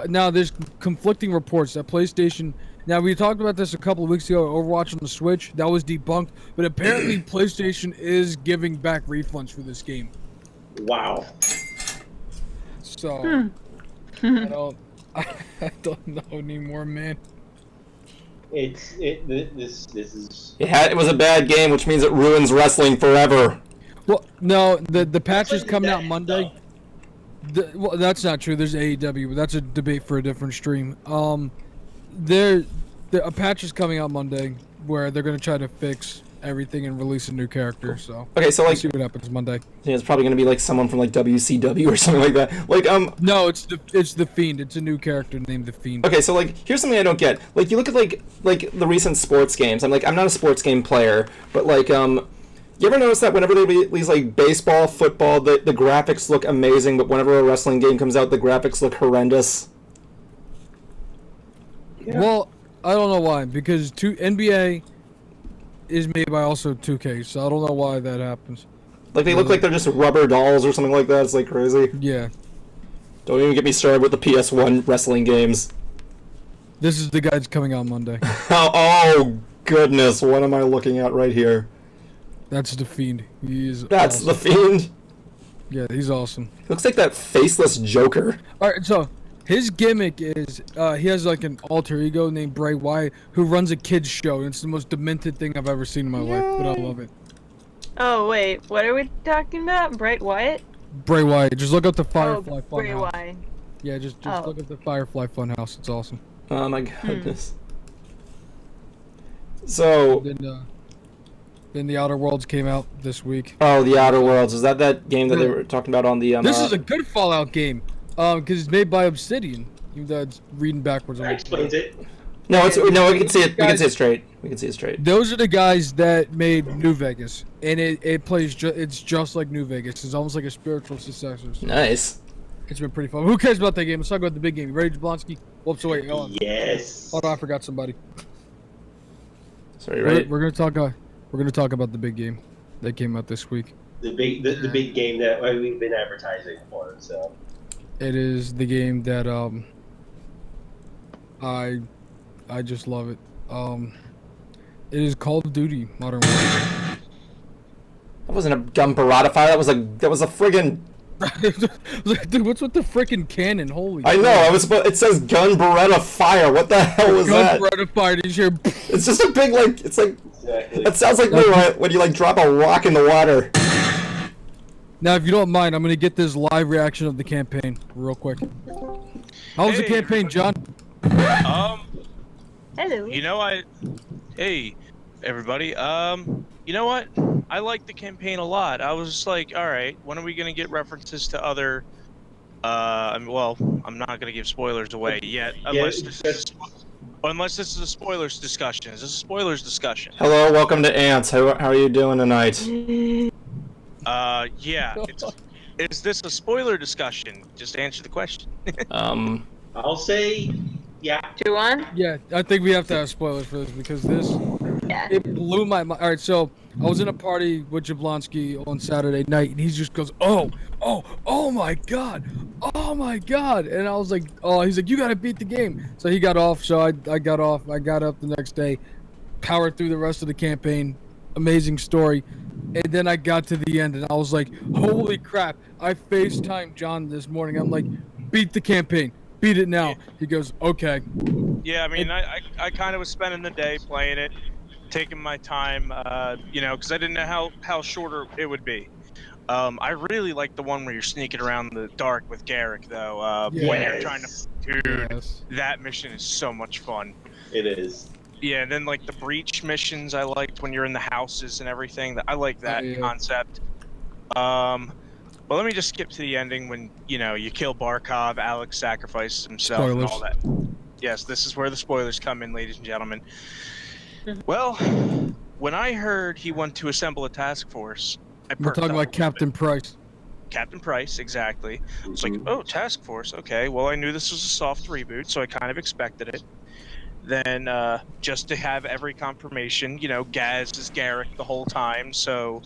Now there's conflicting reports that PlayStation. Now we talked about this a couple of weeks ago. Overwatch on the Switch, that was debunked. But apparently, PlayStation is giving back refunds for this game. Wow. So I don't know anymore, man. This is. It was a bad game, which means it ruins wrestling forever. Well, no, the patch is Wrestling coming out dead, Monday. Well, that's not true. There's AEW, but that's a debate for a different stream. A patch is coming out Monday where they're gonna try to fix everything and release a new character. So Okay, so we'll like, see what happens Monday. yeah, it's probably gonna be like someone from like WCW or something like that. Like No, it's the Fiend. It's a new character named the Fiend. Okay, so like, here's something I don't get. Like, you look at like the recent sports games. I'm not a sports game player, but like you ever notice that whenever they release like baseball, football, the graphics look amazing, but whenever a wrestling game comes out, the graphics look horrendous? Yeah. Well, I don't know why, because NBA is made by also 2K, so I don't know why that happens. Like, they look like they're just rubber dolls or something like that. It's like crazy. Yeah. Don't even get me started with the PS1 wrestling games. This is the guy that's coming out Monday. Oh goodness, what am I looking at right here? That's the Fiend. That's awesome. the Fiend? Yeah, he's awesome. He looks like that faceless Joker. Alright, so his gimmick is he has like an alter ego named Bray Wyatt who runs a kids show. And it's the most demented thing I've ever seen in my life, but I love it. Oh wait, what are we talking about? Bright Wyatt? Bray Wyatt. Just look up the Firefly Bray Funhouse. Wyatt. Yeah, just look up the Firefly Funhouse. It's awesome. Oh my goodness. So Then the Outer Worlds came out this week. oh, the Outer Worlds, is that game that they were talking about on the This is a good Fallout game, because it's made by Obsidian. Even though it's reading backwards. That explains it. No, we can see it. We can see it straight. We can see it straight. Those are the guys that made New Vegas, and it plays. It's just like New Vegas. It's almost like a spiritual successor. So Nice. it's been pretty fun. Who cares about that game? Let's talk about the big game. You ready, Jablonski? Whoops, wait. Hold on. Yes. Hold on, I forgot somebody. Sorry, right? We're gonna talk. We're gonna talk about the big game that came out this week. The big game that we've been advertising for. So It is the game that I just love it. It is Call of Duty Modern Warfare. That wasn't a gun barrada fire. That was a friggin'. Dude, what's with the freaking cannon? Holy! I know. It says gun Beretta fire. What the hell was that? Gun Beretta fire. Did you hear? It's just a big like. It's like. exactly. That sounds like when you like drop a rock in the water. Now, if you don't mind, I'm gonna get this live reaction of the campaign real quick. How was the campaign, John? Hello. You know, hey, everybody. You know what? I like the campaign a lot. I was just like, all right, when are we gonna get references to other? Well, I'm not gonna give spoilers away yet, unless this is a spoilers discussion. Is this a spoilers discussion? Hello, welcome to Ants. How are you doing tonight? Yeah. Is this a spoiler discussion? Just answer the question. I'll say, yeah. 2-1? Yeah, I think we have to have spoilers for this because this Yeah. it blew my mind. All right, so I was in a party with Jablonski on Saturday night, and he just goes, "Oh my god, oh my god!" And I was like, "Oh," he's like, "You gotta beat the game." So he got off. So I got off. I got up the next day, powered through the rest of the campaign. Amazing story. And then I got to the end, and I was like, "Holy crap!" I FaceTimed John this morning. I'm like, "Beat the campaign, beat it now." He goes, "Okay." Yeah, I mean, I kind of was spending the day playing it, taking my time, you know, because I didn't know how shorter it would be. I really like the one where you're sneaking around the dark with Garrick, though. When you're trying to, dude, that mission is so much fun. It is. Yeah, and then like the breach missions, I liked when you're in the houses and everything. I like that concept. But let me just skip to the ending when you kill Barkov, Alex sacrifices himself, and all that. Yes, this is where the spoilers come in, ladies and gentlemen. Well, when I heard he wanted to assemble a task force, We're talking about Captain Price. Captain Price, exactly. It's like, oh, task force. Okay, well, I knew this was a soft reboot, so I kind of expected it. Then, just to have every confirmation, Gaz is Garrick the whole time, so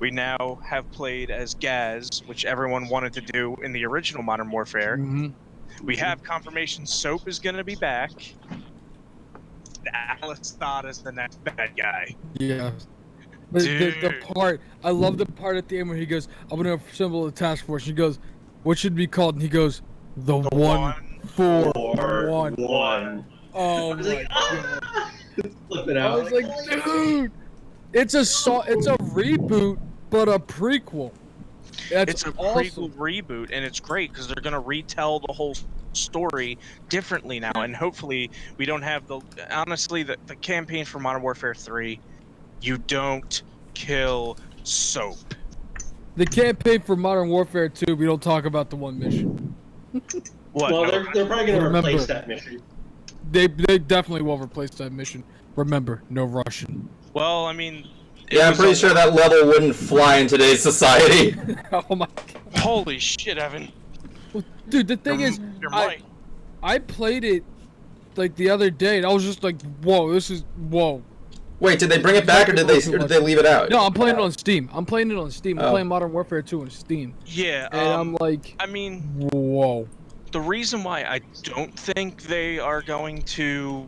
we now have played as Gaz, which everyone wanted to do in the original Modern Warfare. Mm-hmm. We have confirmation Soap is going to be back. Alistar is the next bad guy. Yeah. But the part, I love the part at the end where he goes, "I'm going to assemble a task force." He goes, "What should it be called?" And he goes, the 1-4-1. Oh my god! Flipping I out. was like, dude, it's a reboot, but a prequel. It's a prequel reboot, and it's great because they're gonna retell the whole story differently now, and hopefully we don't have the campaign for Modern Warfare 3. You don't kill Soap. The campaign for Modern Warfare 2, we don't talk about the one mission. What? Well, No, they're probably going to Remember. replace that mission. They definitely will replace that mission. Remember, no Russian. well, I mean, Yeah, I'm pretty sure that level wouldn't fly in today's society. Oh my god. Holy shit, Evan! Dude, the thing is, You're right. I played it like the other day, and I was just like, whoa. Wait, did they bring it back or did they leave it out? No, I'm playing it on Steam. I'm playing Oh. playing Modern Warfare 2 on Steam. Yeah, And I'm like, I mean, whoa. the reason why I don't think they are going to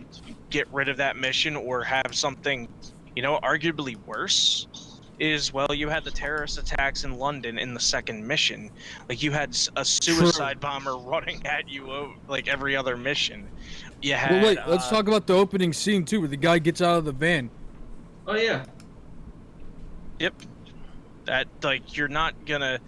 get rid of that mission or have something, arguably worse, is, well, you had the terrorist attacks in London in the second mission. Like, you had a suicide bomber running at you like every other mission. You had, well, wait, let's talk about the opening scene too, where the guy gets out of the van. Oh yeah. Yep. That, like, you're not gonna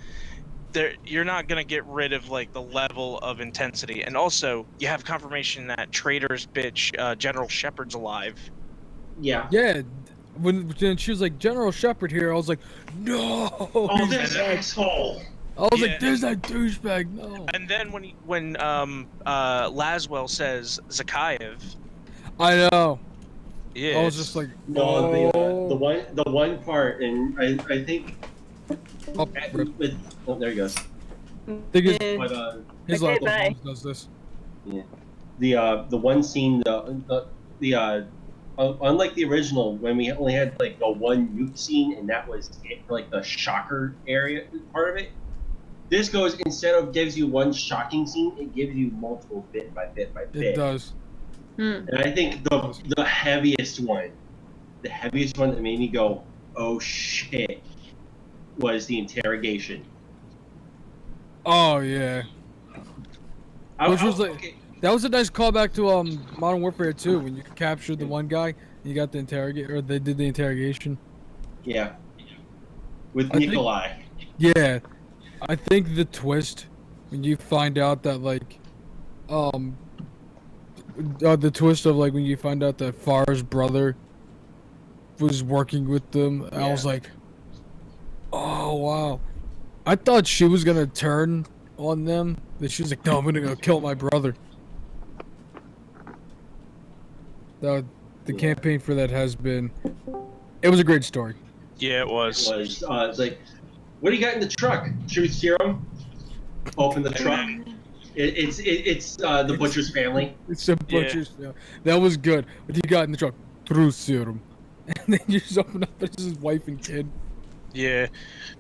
get rid of like the level of intensity. And also, you have confirmation that traitor's bitch General Shepard's alive. Yeah. Yeah. When she was like, General Shepard here, I was like, no. Oh, this asshole. I was like, there's that douchebag. No. And then when Laswell says Zakhaev, I know. yeah, I was just like, no, the one part, and I think. Oh, there he goes. But, his okay, laptop does this. Yeah. The one scene, unlike the original, when we only had like the one nuke scene, and that was it, like the shocker area part of it. This goes, instead of gives you one shocking scene, it gives you multiple bit by bit by bit. It does. And I think the heaviest one that made me go, oh shit, was the interrogation. Oh yeah. Which was like, that was a nice callback to Modern Warfare 2 when you captured the one guy and you got the interrogate, or they did the interrogation. Yeah. With Nikolai. Yeah. I think the twist when you find out that like the twist of like when you find out that Farr's brother was working with them, yeah. I was like, oh wow. I thought she was gonna turn on them, but she was like, no, I'm gonna go kill my brother. The campaign for that has been, it was a great story. Yeah, it was. It's like, what do you got in the truck? Truth serum? Open the truck. It's the butcher's family. It's the butcher's family. That was good. What do you got in the truck? Truth serum. And then you just open up, it's his wife and kid. Yeah.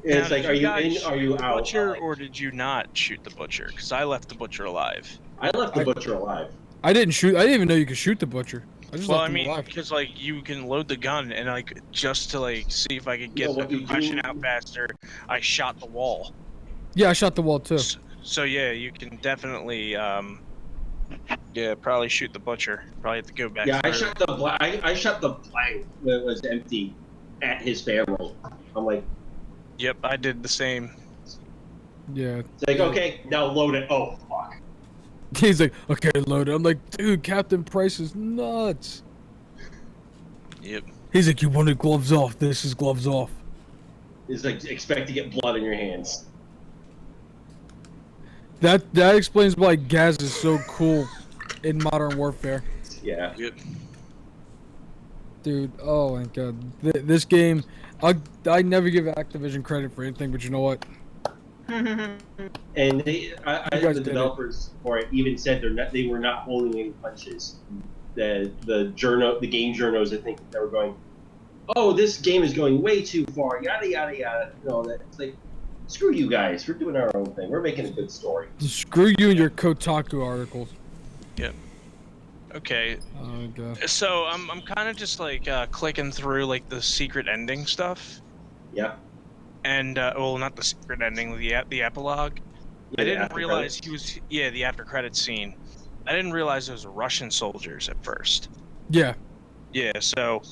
It's like, are you in? Are you out? Butcher, or did you not shoot the butcher? Because I left the butcher alive. I left the butcher alive. I didn't shoot. I didn't even know you could shoot the butcher. I just left him alive. Because like you can load the gun and like just to like see if I could get the concussion out faster, I shot the wall. Yeah, I shot the wall too. So yeah, you can definitely probably shoot the butcher. Probably have to go back. Yeah, I shot the blank when it was empty at his family. I'm like, yep, I did the same. Yeah. It's like, okay, now load it. Oh fuck. He's like, okay, load it. I'm like, dude, Captain Price is nuts. Yep. He's like, you wanted gloves off. This is gloves off. He's like, expect to get blood in your hands. That explains why Gaz is so cool in Modern Warfare. Yeah. Yep. Dude, oh my god, this game, I never give Activision credit for anything, but you know what? And the developers for it even said they were not holding any punches. The game journos, I think they were going, oh, this game is going way too far, yada yada yada. It's like, screw you guys, we're doing our own thing. We're making a good story. Screw you and your Kotaku articles. Yep. Okay. Oh god. So I'm kind of just like clicking through like the secret ending stuff. Yeah. And well, not the secret ending, the epilogue. Yeah, I didn't realize he was the after credit scene. I didn't realize it was Russian soldiers at first. Yeah. Yeah. So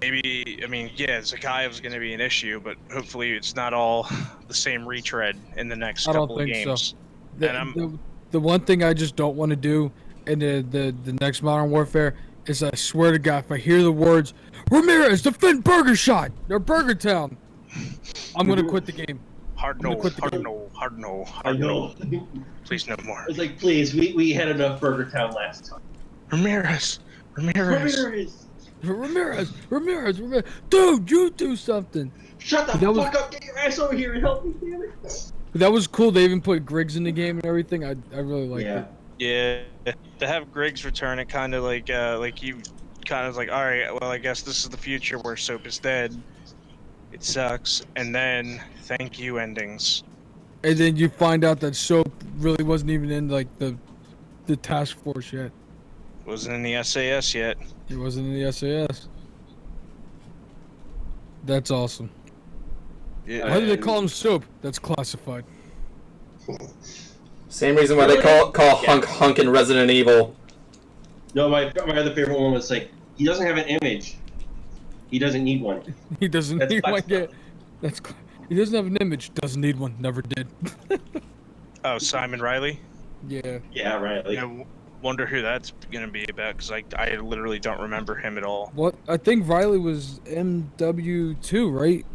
maybe Zakhaev's going to be an issue, but hopefully it's not all the same retread in the next couple of games. So. The one thing I just don't want to do in the next Modern Warfare is, I swear to God, if I hear the words Ramirez defend Burger Shot or Burger Town, I'm gonna quit the game. Hard no. Please no more. It's like, please, we had enough Burger Town last time. Ramirez. Dude, you do something. Shut the fuck up, get your ass over here and help me, damn it. That was cool. They even put Griggs in the game and everything. I really liked it. Yeah, to have Griggs return, it kind of like you kind of like, all right, well, I guess this is the future where Soap is dead. It sucks, and then thank you endings. And then you find out that Soap really wasn't even in like the task force yet. Wasn't in the SAS yet. He wasn't in the SAS. That's awesome. Yeah. Why do they call him Soap? That's classified. Same reason why they call Hunk in Resident Evil. No, my other favorite one was like, he doesn't have an image. He doesn't need one. He doesn't need one yet. He doesn't have an image. Doesn't need one. Never did. Oh, Simon Riley? Yeah. Yeah, Riley. I wonder who that's going to be about, because I literally don't remember him at all. What? I think Riley was MW2, right?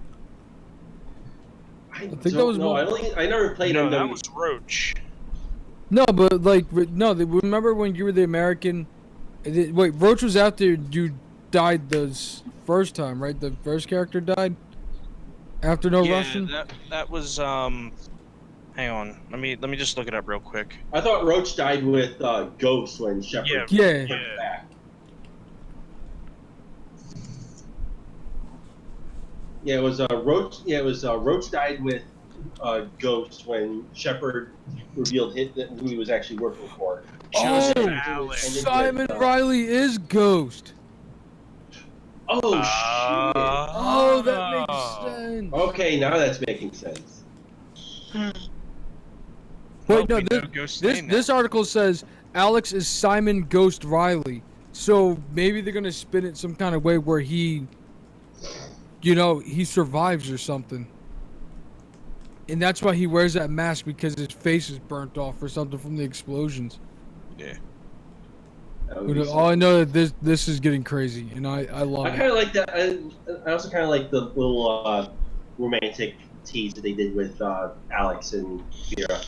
I think that was no. one. I never played No, MW. that was Roach. No, but like, no. Remember when you were the American? Wait, Roach was out there. You died the first time, right? The first character died after No Russian. That was Hang on, let me just look it up real quick. I thought Roach died with Ghost when Shepard. Yeah. Back. Yeah, it was Roach. Yeah, it was Roach died with Ghost when Shepard revealed who he was actually working for. Oh, Simon Riley is Ghost. Oh shit! Oh, that makes sense. Okay, now that's making sense. Wait, no, this article says Alex is Simon Ghost Riley. So maybe they're gonna spin it some kind of way where he, he survives or something. And that's why he wears that mask, because his face is burnt off or something from the explosions. Yeah. All I know that this is getting crazy, and I love it. I kind of like that. I also kind of like the little romantic tease that they did with Alex and Kira.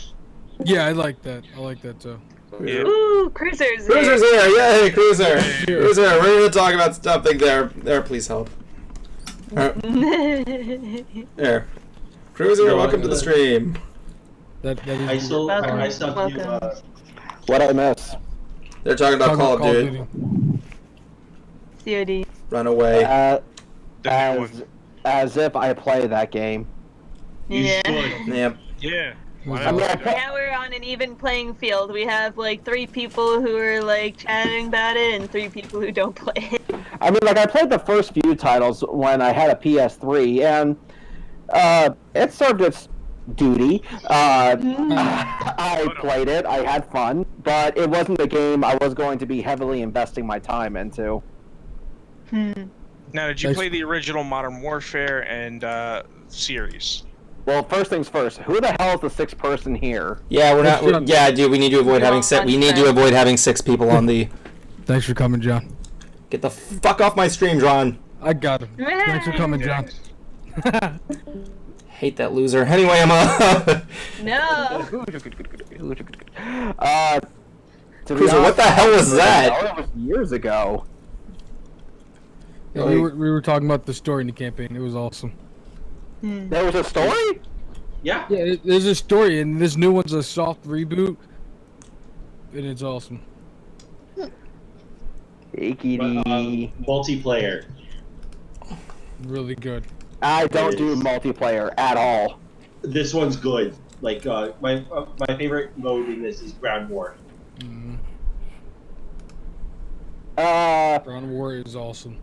Yeah, I like that. I like that too. Yeah. Ooh, Cruiser's Cruiser's here! Yay, Cruiser! Cruiser, we're gonna talk about something there. There, please help. There. Cruiser, welcome to the stream. That is I still do. What I miss? They're talking about Call of Duty. COD. Run away. As if I play that game. Yeah. Yep. Yeah. Now we're on an even playing field. We have like 3 people who are like chatting about it and 3 people who don't play it. I mean, like, I played the first few titles when I had a PS3, and it served its duty. I played it, I had fun, but it wasn't a game I was going to be heavily investing my time into. Now, did you play the original Modern Warfare and series? Well, first things first. Who the hell is the 6th person here? Yeah, yeah, dude. We need to avoid having We need to avoid having 6 people on the. Thanks for coming, John. Get the fuck off my stream, John. I got him. Thanks for coming, John. Hate that loser. Anyway, I'm No. Cruiser, what the hell was that? That was years ago. Yeah, we were talking about the story in the campaign. It was awesome. There was a story? Yeah. Yeah, there's a story, and this new one's a soft reboot, and it's awesome. Multiplayer. Really good. I don't do multiplayer at all. This one's good. Like my favorite mode in this is Ground War. Ground War is awesome.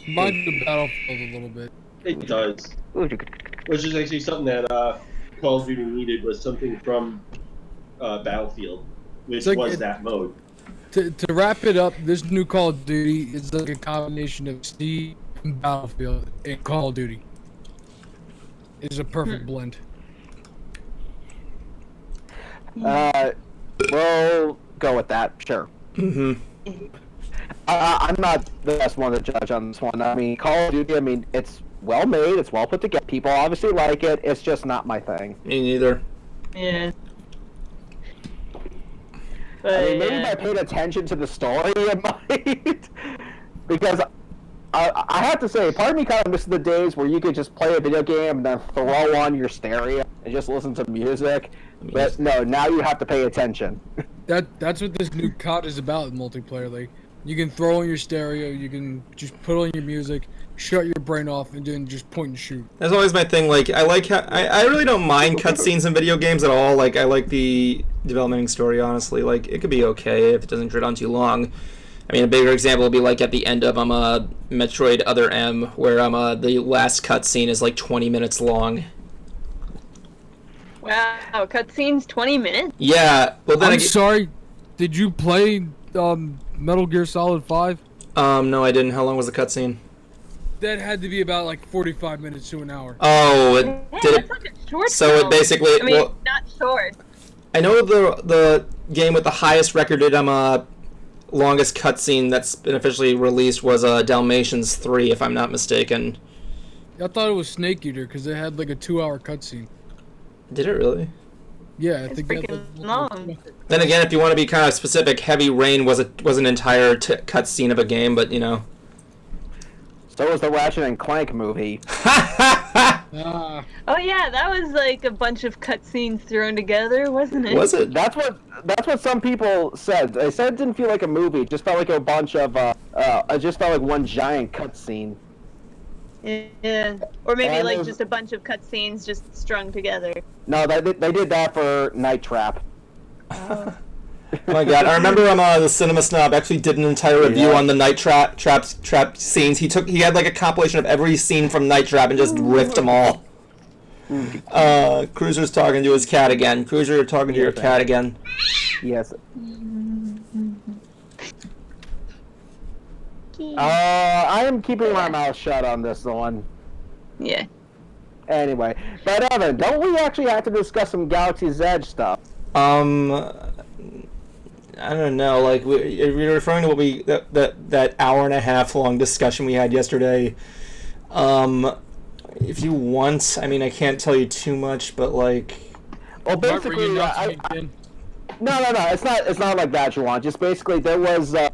Reminds the Battlefield a little bit. It does. Which is actually something that Call of Duty needed, was something from Battlefield, which was that mode. To wrap it up, this new Call of Duty is like a combination of Steam and Battlefield and Call of Duty. It's a perfect blend. We'll go with that, sure. I'm not the best one to judge on this one. I mean, Call of Duty, I mean, it's well made, it's well put together. People obviously like it. It's just not my thing. Me neither. Yeah. But, I mean, maybe if I paid attention to the story, it might. Because I have to say, part of me kind of misses the days where you could just play a video game and then throw on your stereo and just listen to music. But no, now you have to pay attention. That's what this new COD is about in multiplayer. Like, you can throw on your stereo, you can just put on your music, shut your brain off and then just point and shoot. That's always my thing. Like, I like how I really don't mind cutscenes in video games at all. Like, I like the developing story, honestly. Like, it could be okay if it doesn't dread on too long. I mean, a bigger example would be like at the end of Metroid Other M, where the last cutscene is like 20 minutes long. Wow, cutscenes 20 minutes? Yeah, but then I'm sorry, did you play Metal Gear Solid 5? No, I didn't. How long was the cutscene? That had to be about like 45 minutes to an hour. Oh, Yeah, that's like a short so film. it basically. I mean, well, not short. I know the game with the highest recorded longest cutscene that's been officially released was Dalmatians 3, if I'm not mistaken. I thought it was Snake Eater because it had like a 2-hour cutscene. Did it really? Yeah, I It's think it had, freaking like, long. Then again, if you want to be kind of specific, Heavy Rain was an entire cutscene of a game, but you know. So was the Ratchet and Clank movie. Ah, Oh yeah, that was like a bunch of cutscenes thrown together, wasn't it? Was it? That's what some people said. They said it didn't feel like a movie. It just felt like a bunch of it just felt like one giant cutscene. Yeah. Or maybe And like there's- just a bunch of cutscenes just strung together. No, they did that for Night Trap. Oh my god, I remember the Cinema Snob actually did an entire review on the Night Trap scenes. He had like a compilation of every scene from Night Trap and just riffed them all. Cruiser's talking to his cat again. Cruiser, you're talking to your cat again. Yes. I am keeping my mouth shut on this one. Yeah. Anyway, but Evan, don't we actually have to discuss some Galaxy's Edge stuff? I don't know. Like, if you're referring to what that hour and a half long discussion we had yesterday. If you want, I mean, I can't tell you too much, but like. Well, basically, no, it's not like that, Juwan. Just basically, there was a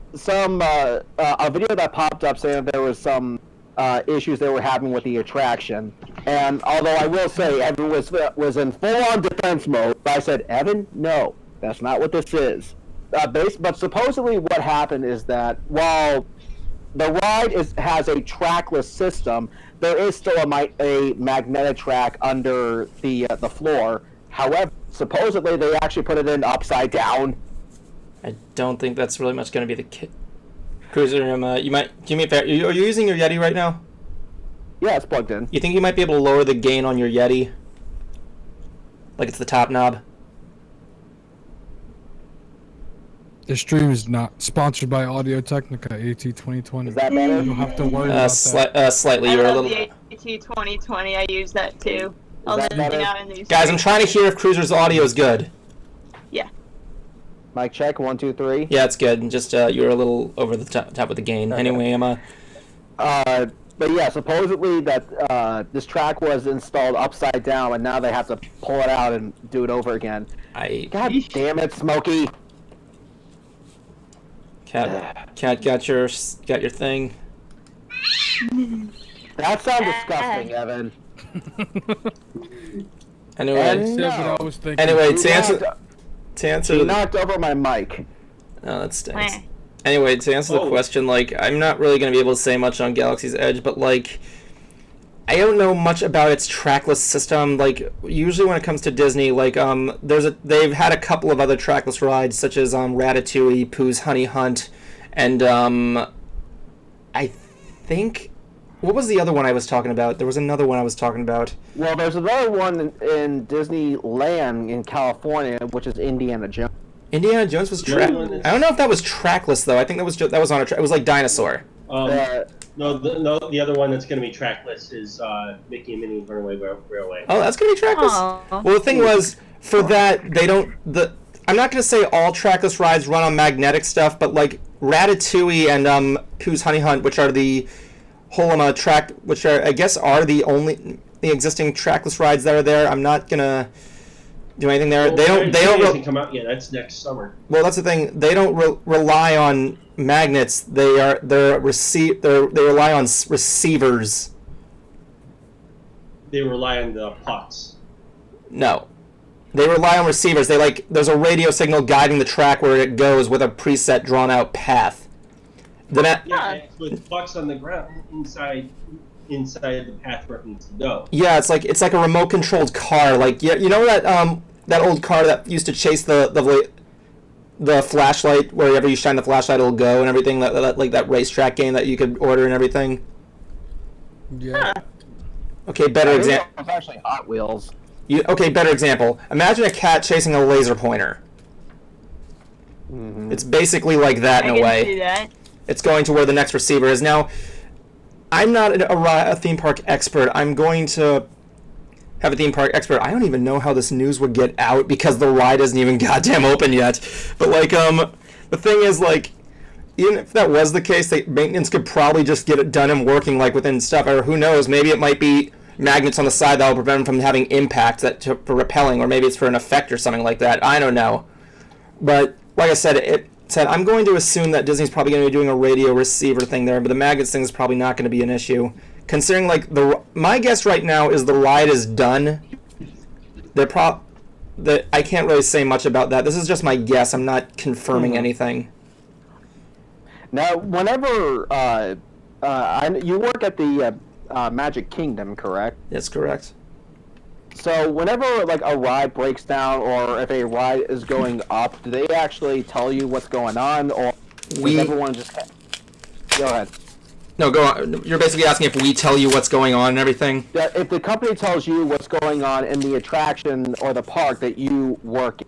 video that popped up saying there was some issues they were having with the attraction. And although I will say Evan was in full-on defense mode, I said, Evan, no, that's not what this is. But supposedly what happened is that while the ride has a trackless system, there is still a magnetic track under the floor. However, supposedly they actually put it in upside down. I don't think that's really much going to be the case. Cruiser, you might give me a favor. Are you using your Yeti right now? Yeah, it's plugged in. You think you might be able to lower the gain on your Yeti? Like it's the top knob? the stream is not sponsored by Audio Technica AT2020. Is that better? You don't have to worry about that. Slightly. I You're a love little. the AT2020. I use that too. I'll that listen better? out in these. Guys, I'm trying to hear if Cruiser's audio is good. Yeah. Mic check, 1, 2, 3. Yeah, it's good. Just you're a little over the top of the gain. Okay. Anyway, But yeah, supposedly that this track was installed upside down, and now they have to pull it out and do it over again. God damn it, Smokey! Cat got your thing. That sounds disgusting, Evan. Anyway, And That's what no. I was thinking. anyway, You to answer You knocked over my mic. no, that stinks. Anyway, to answer the question, like, I'm not really going to be able to say much on Galaxy's Edge, but, like, I don't know much about its trackless system. Like, usually when it comes to Disney, like, they've had a couple of other trackless rides, such as, Ratatouille, Pooh's Honey Hunt, and, I think... What was the other one I was talking about? There was another one I was talking about. Well, there's another one in Disneyland in California, which is Indiana Jones. Indiana Jones was I don't know if that was trackless though. I think that was on a it was like Dinosaur. No, the other one that's going to be trackless is Mickey and Minnie Runaway Railway. Oh, that's gonna be trackless. Aww. Well, the thing was for that they don't I'm not gonna say all trackless rides run on magnetic stuff, but like Ratatouille and Pooh's Honey Hunt, which are the whole track, which are I guess are the existing trackless rides that are there. I'm not gonna do anything there. Well, They don't hasn't come out yet. That's next summer. Well, that's the thing. They don't rely on magnets. They rely on receivers. They rely on the pots. No, they rely on receivers. There's a radio signal guiding the track where it goes with a preset drawn out path, with pucks on the ground inside the path where it needs to go. Yeah, it's like a remote controlled car. Like you know that old car that used to chase the flashlight, wherever you shine the flashlight it'll go and everything, like that racetrack game that you could order and everything. Yeah. Okay, better example. It's actually Hot Wheels. Better example. Imagine a cat chasing a laser pointer. Mm-hmm. It's basically like that in a way. See that. It's going to where the next receiver is. Now, I'm not a theme park expert. I'm going to have a theme park expert. I don't even know how this news would get out because the ride isn't even goddamn open yet. But the thing is, even if that was the case, maintenance could probably just get it done and working within stuff. Or who knows? Maybe it might be magnets on the side that will prevent them from having impact for repelling, or maybe it's for an effect or something like that. I don't know. But like I said, I'm going to assume that Disney's probably going to be doing a radio receiver thing there, but the magnets thing is probably not going to be an issue. Considering, my guess right now is the ride is done. I can't really say much about that. This is just my guess. I'm not confirming anything. Now, whenever you work at the Magic Kingdom, correct? That's correct. So whenever a ride breaks down, or if a ride is going up, do they actually tell you what's going on, or does everyone just go ahead? No, go on. You're basically asking if we tell you what's going on and everything? Yeah, if the company tells you what's going on in the attraction or the park that you work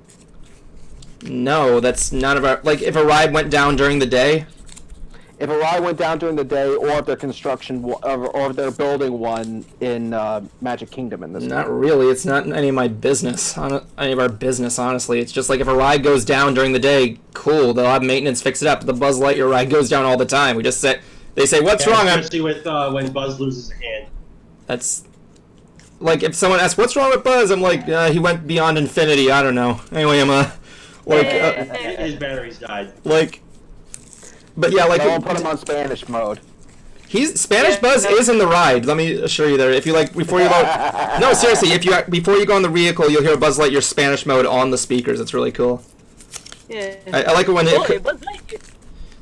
in. No, that's none of our... if a ride went down during the day... If a ride went down during the day, or if they're or if they're building one in Magic Kingdom in this. Not really. It's not any of my business. Any of our business, honestly. It's just if a ride goes down during the day, cool. They'll have maintenance fix it up. The Buzz Lightyear ride goes down all the time. We just they say, "What's wrong?" Especially with when Buzz loses a hand. That's if someone asks, "What's wrong with Buzz?" I'm like, "He went beyond infinity." I don't know. Anyway, his batteries died. But yeah, don't put him on Spanish mode. Spanish Buzz is in the ride. Let me assure you there. If you before you go, no, seriously, before you go on the vehicle, you'll hear Buzz Lightyear Spanish mode on the speakers. It's really cool. Yeah. I like it when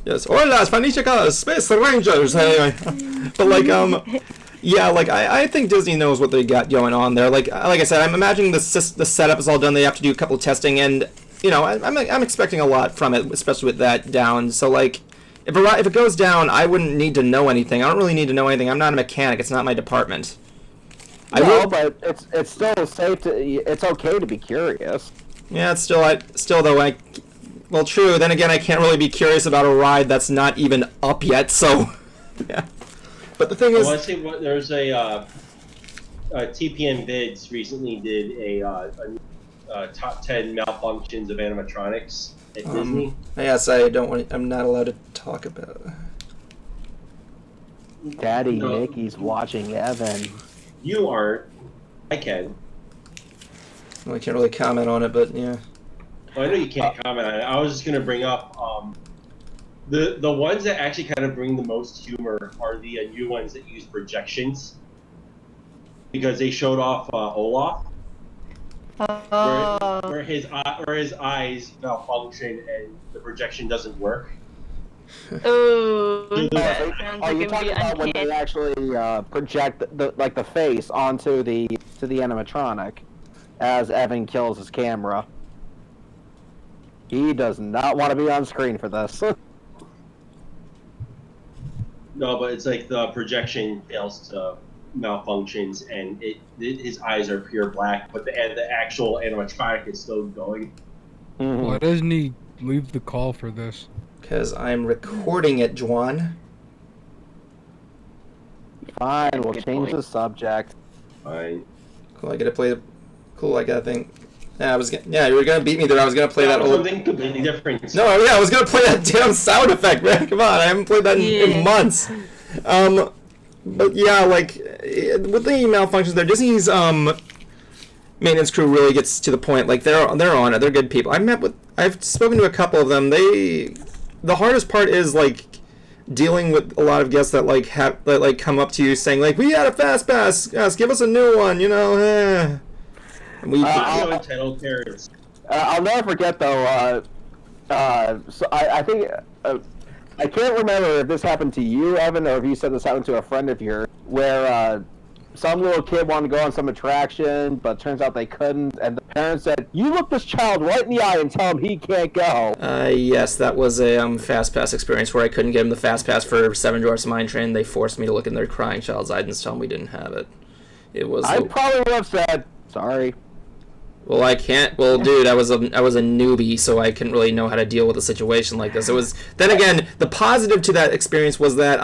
yes, hola, Spanish Space Rangers. Anyway, but yeah, I think Disney knows what they got going on there. Like I said, I'm imagining the setup is all done. They have to do a couple of testing, and I'm expecting a lot from it, especially with that down. So if it goes down, I wouldn't need to know anything. I don't really need to know anything. I'm not a mechanic. It's not my department. But it's still safe to. It's okay to be curious. Yeah, it's still though. Well, true. Then again, I can't really be curious about a ride that's not even up yet. So, yeah. But the thing is, I see there's a TPN Vids recently did a top 10 malfunctions of animatronics at Disney. Yes, I'm not allowed to talk about it. Daddy Mickey's watching Evan. You aren't. I can. Well, I can't really comment on it, but yeah. Well, I know you can't comment on it. I was just going to bring up the ones that actually kind of bring the most humor are the new ones that use projections, because they showed off Olaf. Where his eyes malfunction and the projection doesn't work. Oh, that sounds Are like you it'd talking be about when they actually project the face onto the animatronic as Evan kills his camera? He does not want to be on screen for this. No, but it's the projection fails to malfunctions, and his eyes are pure black, but the actual animatronic is still going. Mm-hmm. Why doesn't he leave the call for this? Because I'm recording it, Juan. Fine, we'll change the subject. Fine. Cool, I gotta play the... Cool, I gotta think... Yeah, you were gonna beat me there. I was gonna play that old... Something completely different. No, yeah, I was gonna play that damn sound effect, man. Come on, I haven't played that in months. But yeah, with the malfunctions there, Disney's maintenance crew really gets to the point. They're on it. They're good people. I've spoken to a couple of them. The hardest part is dealing with a lot of guests that come up to you saying we had a fast pass. Yes, give us a new one. I'll never forget though. So I think I can't remember if this happened to you, Evan, or if you said this happened to a friend of yours, where some little kid wanted to go on some attraction, but turns out they couldn't, and the parents said, "You look this child right in the eye and tell him he can't go." Yes, that was a fast pass experience where I couldn't get him the fast pass for Seven Dwarfs Mine Train. They forced me to look in their crying child's eyes and tell them we didn't have it. I probably would have said, "Sorry." Well, I can't. Well, dude, I was a newbie, so I couldn't really know how to deal with a situation like this. It was then again, the positive to that experience was that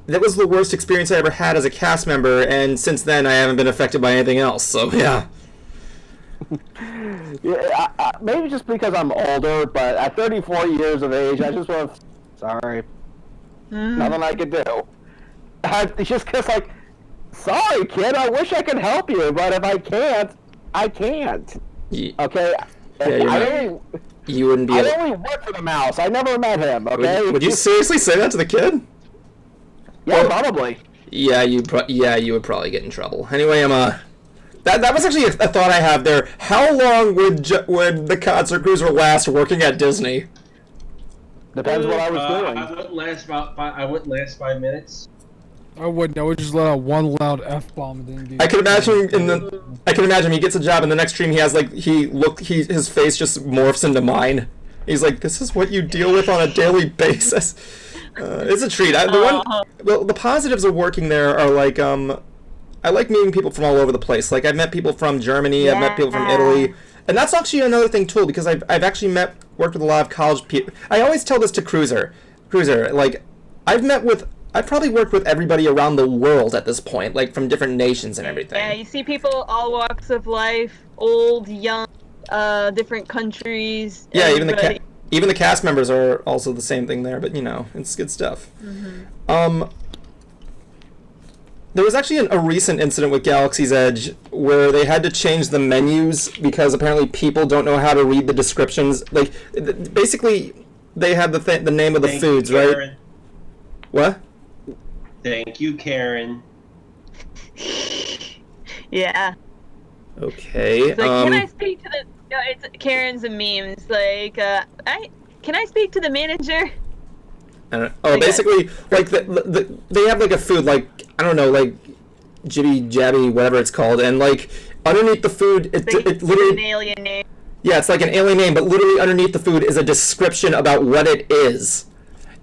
that was the worst experience I ever had as a cast member, and since then I haven't been affected by anything else. So yeah. Yeah, maybe just because I'm older, but at 34 years of age, I just want to. Sorry, nothing I could do. It's just because, like, sorry, kid. I wish I could help you, but if I can't, I can't. Okay. You wouldn't be. I only work for the mouse. I never met him. Okay. Would you seriously say that to the kid? Yeah, well, probably. Yeah, you would probably get in trouble. Anyway, that was actually a thought I have there. How long would the concert cruiser last working at Disney? Depends what I was doing. I wouldn't last 5 minutes. I wouldn't. I would just let out one loud F-bomb and then I can imagine he gets a job in the next stream. He has his face just morphs into mine. He's like, "This is what you deal with on a daily basis." It's a treat. The positives of working there are like I like meeting people from all over the place. Like I've met people from Germany, I've met people from Italy, and that's actually another thing too because I've actually worked with a lot of college people. I always tell this to Cruiser, like I've probably worked with everybody around the world at this point, like from different nations and everything. Yeah, you see people all walks of life, old, young, different countries. Yeah, even the cast members are also the same thing there, but you know, it's good stuff. Mm-hmm. There was actually a recent incident with Galaxy's Edge where they had to change the menus because apparently people don't know how to read the descriptions. Like, basically, they have the name of the foods, right? What? Thank you, Karen. Yeah. Okay. It's like, can I speak to the? No, it's Karen's and memes. Like, can I speak to the manager? Basically, like they have like a food, like I don't know, like Jibby Jabby, whatever it's called, and like underneath the food, it literally an alien name. Yeah, it's like an alien name, but literally underneath the food is a description about what it is,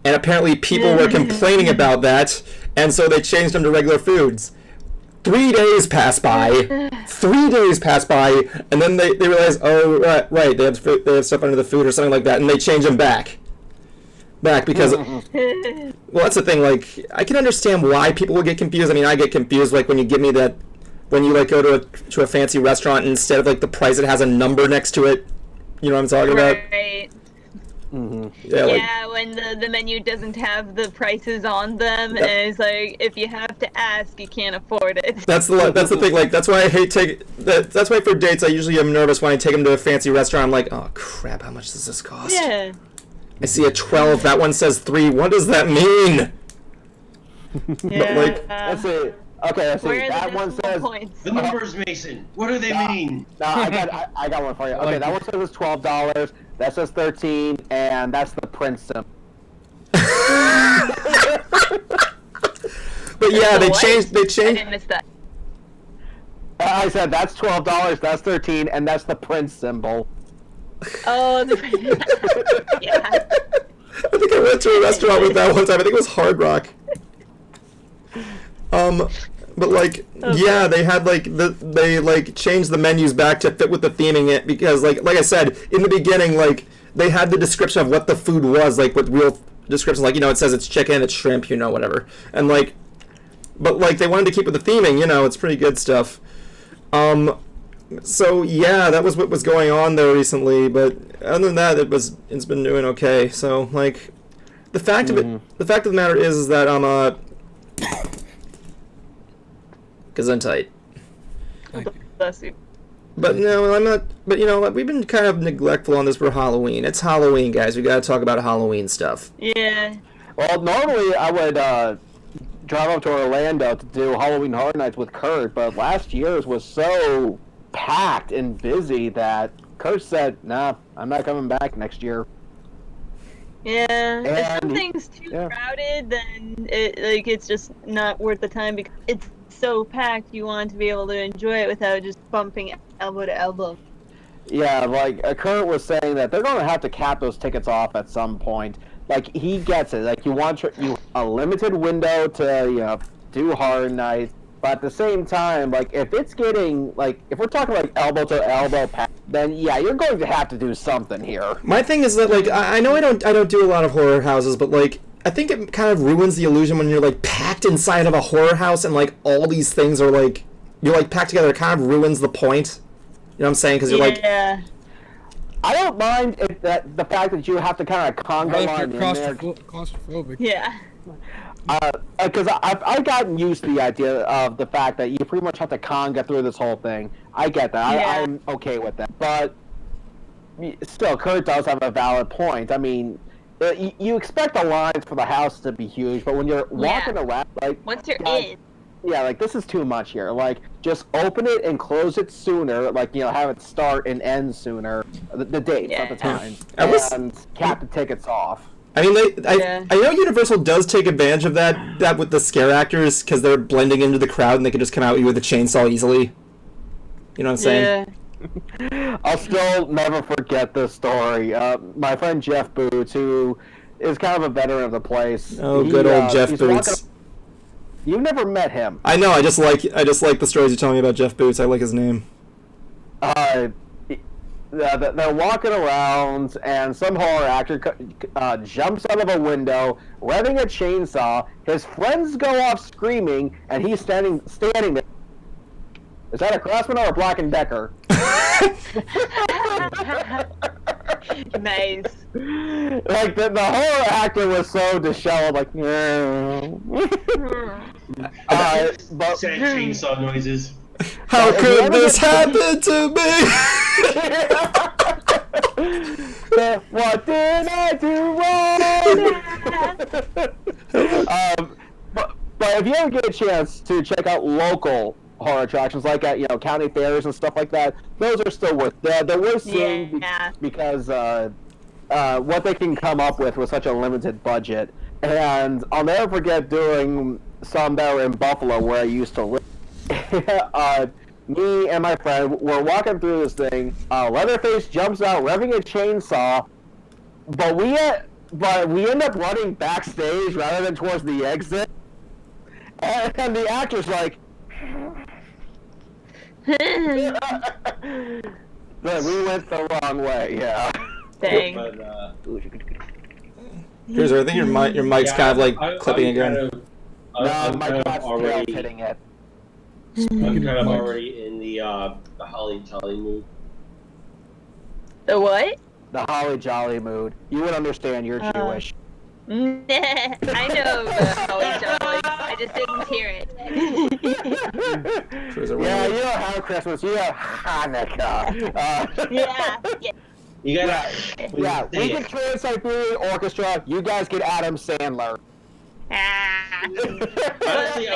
and apparently people were complaining about that, and so they changed them to regular foods. 3 days pass by, and then they realize, oh right, they have stuff under the food or something like that, and they change them back because well, that's the thing, like I can understand why people would get confused. I mean, I get confused like when you give me that when you like go to a fancy restaurant and instead of like the price it has a number next to it. You know what I'm talking about? Right. Mm-hmm. Yeah, when the menu doesn't have the prices on them, and it's like if you have to ask, you can't afford it. That's the thing. Like that's why I hate that's why for dates I usually am nervous when I take them to a fancy restaurant. I'm like, oh crap, how much does this cost? Yeah. I see a 12. That one says 3. What does that mean? Yeah. Like, let's see. Okay, let's see. That one says the numbers, Mason. What do they mean? No, I got one for you. Okay, that one says it's $12. That says 13, and that's the Prince symbol. But yeah, they changed. I didn't miss that. I said that's $12. That's 13, and that's the Prince symbol. Oh, yeah. I think I went to a restaurant with that one time. I think it was Hard Rock. But like, yeah, they had like they like changed the menus back to fit with the theming it because like I said in the beginning, like they had the description of what the food was, like with real descriptions, like, you know, it says it's chicken, it's shrimp, you know, whatever, and like, but like they wanted to keep with the theming, you know, it's pretty good stuff. So yeah, that was what was going on there recently, but other than that, it's been doing okay. So like, the fact of the matter is that Gesundheit. Bless you. But no, I'm not. But you know, we've been kind of neglectful on this for Halloween. It's Halloween, guys. We got to talk about Halloween stuff. Yeah. Well, normally I would drive up to Orlando to do Halloween Horror Nights with Kurt, but last year's was so packed and busy that Kurt said, "Nah, I'm not coming back next year." Yeah, if something's too crowded, then it's just not worth the time because it's so packed. You want to be able to enjoy it without just bumping elbow to elbow. Yeah, like Kurt was saying that they're going to have to cap those tickets off at some point. Like he gets it. Like you want a limited window to do horror nights, but at the same time, like if it's getting if we're talking like elbow to elbow, then yeah, you're going to have to do something here. My thing is that like I know I don't do a lot of horror houses, but like I think it kind of ruins the illusion when you're like packed inside of a horror house and like all these things are like you're like packed together. It kind of ruins the point. You know what I'm saying? Because you're like. Yeah. I don't mind the fact that you have to kind of conga line in there. Claustrophobic. Yeah. Because I've gotten used to the idea of the fact that you pretty much have to conga through this whole thing. I get that. Yeah. I'm okay with that. But still, Kurt does have a valid point. I mean, you expect the lines for the house to be huge, but when you're walking around, like once you're in. Yeah, like this is too much here. Like, just open it and close it sooner. Like, have it start and end sooner. The dates, not the times. And cap the tickets off. I mean, I know Universal does take advantage of that with the scare actors because they're blending into the crowd and they can just come out at you with a chainsaw easily. You know what I'm saying? Yeah. I'll still never forget this story. My friend Jeff Boots, who is kind of a veteran of the place. Oh, good old Jeff Boots. You've never met him. I know. I just like the stories you tell me about Jeff Boots. I like his name. They're walking around, and some horror actor jumps out of a window, revving a chainsaw. His friends go off screaming, and he's standing there. Is that a Craftsman or a Black & Decker? Nice. Like the horror actor was so disheveled, like. But sad chainsaw noises. How could this happen to me? What did I do wrong? But if you ever get a chance to check out local horror attractions like at county fairs and stuff like that, those are still worth they're worth seeing because what they can come up with such a limited budget. And I'll never forget doing some that were in Buffalo where I used to live. Me and my friend were walking through this thing. Leatherface jumps out, revving a chainsaw, but we end up running backstage rather than towards the exit. And the actor's like, we went the wrong way. Yeah. Dang. Cruiser, I think your mic's kind of like clipping again. No, my cat's already hitting it. I'm kind of already in the Holly Jolly mood. The what? The Holly Jolly mood. You would understand. You're Jewish. I know the Holly Jolly. I just didn't hear it. Yeah, you don't have Christmas. You have Hanukkah. Yeah. You gotta. We get Trans-Siberian Orchestra. You guys get Adam Sandler. Honestly,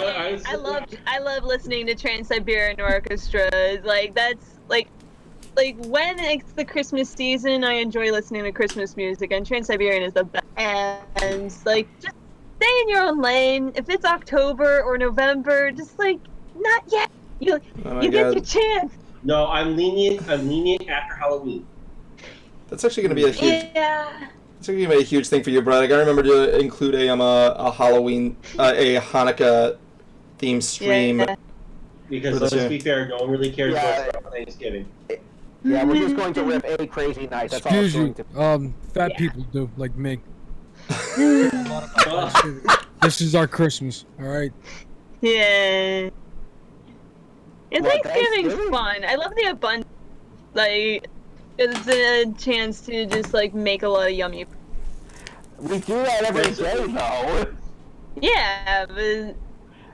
I love listening to Trans-Siberian Orchestra. That's when it's the Christmas season, I enjoy listening to Christmas music, and Trans-Siberian is the best. And just stay in your own lane. If it's October or November, just not yet. You get your chance. No, I'm lenient after Halloween. That's actually going to be a huge. Yeah. It's going to be a huge thing for you, Brad. I gotta remember to include a Halloween, a Hanukkah themed stream. Yeah. Because let's be fair, no one really cares about Thanksgiving. Yeah, we're just going to rip a crazy night. That's Excuse all you, fat people do, like me. This is our Christmas, all right? Yeah. And Thanksgiving's fun. I love the abundance. It's a chance to just make a lot of yummy. We do that every day, though. Yeah, but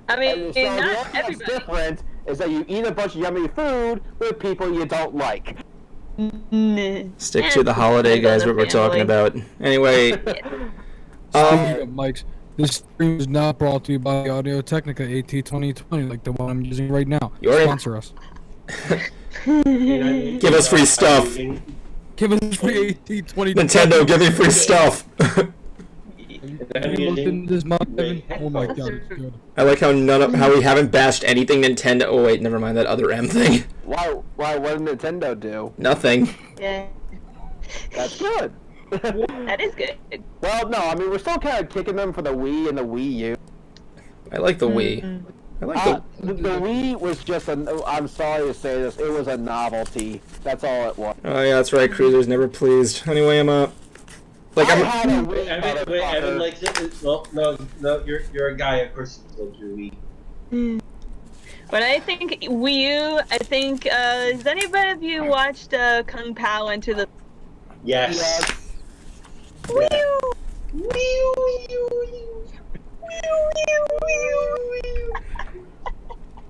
I mean, not everybody. What's different is that you eat a bunch of yummy food with people you don't like. Stick to the holiday, guys. What we're talking about. Anyway. Speaking of mics, this stream is not brought to you by Audio Technica AT2020, like the one I'm using right now. Sponsor us. Give us free stuff. Give us free AT-20. Nintendo, give me free stuff. Oh my god, it's good. I like how we haven't bashed anything Nintendo. Oh wait, never mind that other M thing. Why? What did Nintendo do? Nothing. Yeah. That's good. That is good. Well, no, I mean we're still kind of kicking them for the Wii and the Wii U. I like the Wii. I like the Wii was just I'm sorry to say this, it was a novelty. That's all it was. Oh yeah, that's right. Cruiser's never pleased. Anyway, I'm like Evan likes it. Well, no, you're a guy. Of course, you like your Wii. When I think Wii U, I think has anybody of you watched Kung Pao Enter the? Yes. Wii U.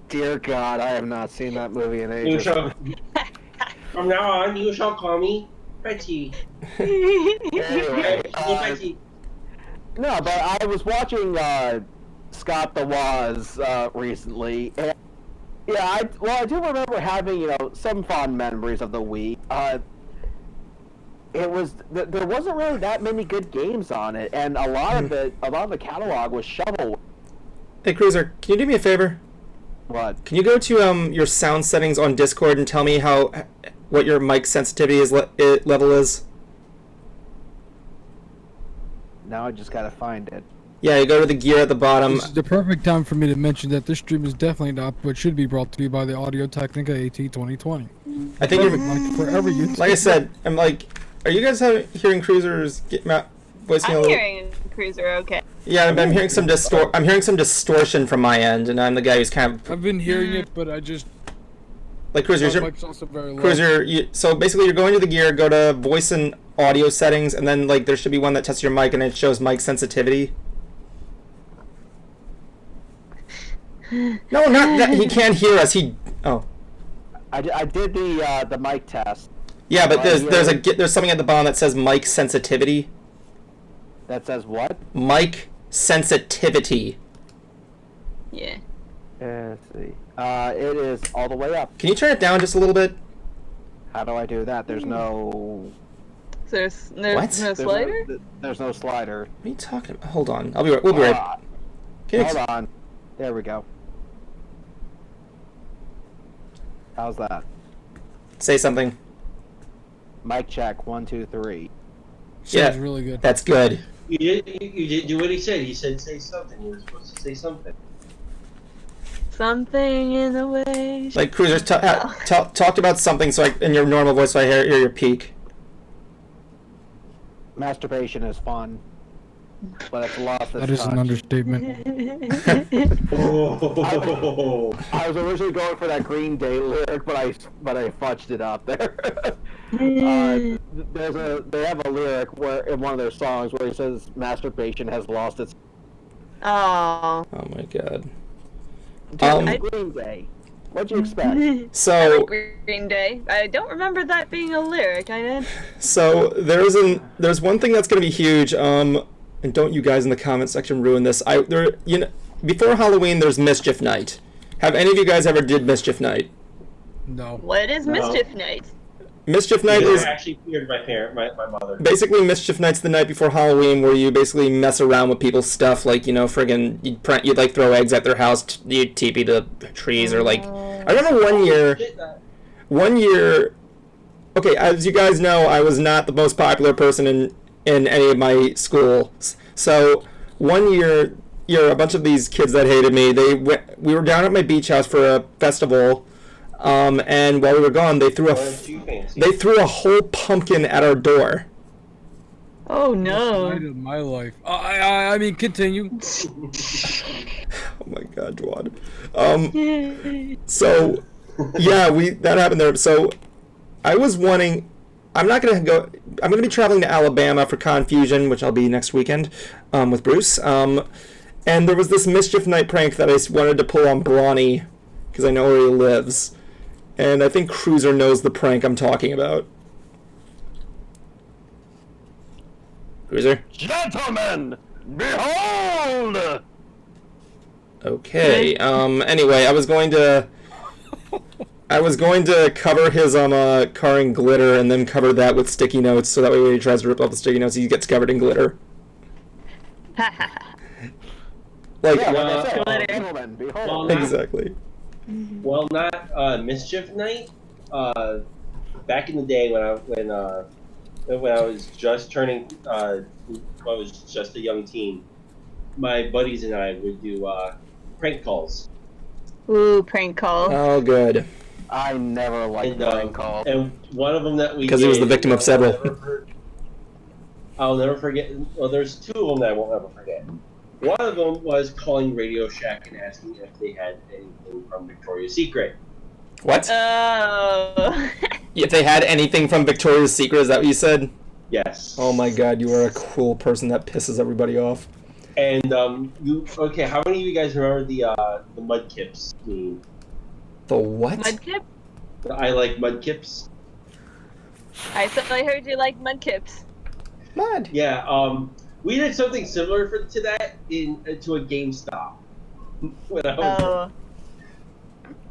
Dear God, I have not seen that movie in ages. From now on, you shall call me Betty. Anyway, Betty. no, but I was watching Scott the Woz recently, and yeah, I do remember having some fond memories of the Wii. It was there wasn't really that many good games on it, and a lot of the catalog was shovelware. Hey Cruiser, can you do me a favor? What? Can you go to your sound settings on Discord and tell me what your mic sensitivity level is? Now I just gotta find it. Yeah, you go to the gear at the bottom. This is the perfect time for me to mention that this stream is definitely not, but should be brought to you by the Audio Technica AT-2020. I think forever use. Like I said, I'm like, are you guys hearing Cruiser's voice? I'm hearing Cruiser. Okay. Yeah, I'm hearing some distortion from my end, and I'm the guy who's kind of. I've been hearing it, but I just. Like Cruiser, so basically you're going to the gear, go to voice and audio settings, and then like there should be one that tests your mic and it shows mic sensitivity. No, not that he can't hear us. I did the mic test. Yeah, but there's something at the bottom that says mic sensitivity. That says what? Mic sensitivity. Yeah. Let's see. It is all the way up. Can you turn it down just a little bit? How do I do that? There's no. There's no slider? There's no slider. What are you talking about? Hold on. We'll be right. Hold on. There we go. How's that? Say something. Mic check. 1, 2, 3. Sounds really good. That's good. You did do what he said. He said say something. You were supposed to say something. Something in the way. Like Cruiser talked about something, so in your normal voice, so I hear your peak. Masturbation is fun, but it's lost its That is an understatement. I was originally going for that Green Day lyric, but I fudged it up there. They have a lyric where in one of their songs where he says masturbation has lost its. Oh. Oh my god. Green Day. What'd you expect? So I like Green Day. I don't remember that being a lyric. I did. So there's one thing that's gonna be huge. And don't you guys in the comment section ruin this. Before Halloween there's Mischief Night. Have any of you guys ever did Mischief Night? No. What is Mischief Night? Mischief Night is actually feared my mother. Basically, Mischief Night's the night before Halloween, where you basically mess around with people's stuff, like friggin' you'd like throw eggs at their house, you'd teepee the trees, or like I remember one year. Okay, as you guys know, I was not the most popular person in any of my schools. So one year, a bunch of these kids that hated me, we were down at my beach house for a festival. And while we were gone, they threw a whole pumpkin at our door. Oh no! That's of my life. I mean, continue. Oh my god, Jawad. So, yeah, that happened there. So, I was wanting. I'm gonna be traveling to Alabama for Confusion, which I'll be next weekend, with Bruce. And there was this Mischief Night prank that I wanted to pull on Brawny, because I know where he lives. And I think Cruiser knows the prank I'm talking about. Cruiser? Gentlemen, behold! Okay, anyway, I was going to I was going to cover his car in glitter and then cover that with sticky notes, so that way when he tries to rip off the sticky notes, he gets covered in glitter. Like, Yeah, Glitter. gentlemen, behold. Well, not, exactly. well, not Mischief Night. Back in the day when I was just turning, I was just a young teen. My buddies and I would do prank calls. Ooh, prank call. Oh, good. I never liked prank calls. And one of them that we Because he was the victim of several. I'll never forget. Well, there's two of them that I won't ever forget. One of them was calling Radio Shack and asking if they had anything from Victoria's Secret. What? Oh. If they had anything from Victoria's Secret, is that what you said? Yes. Oh my god, you are a cool person that pisses everybody off. And okay? How many of you guys remember the Mudkips meme? The what? Mudkip? I like Mudkips. I heard you like mudkips. Mud. Yeah. We did something similar to that to a GameStop. When I was Oh.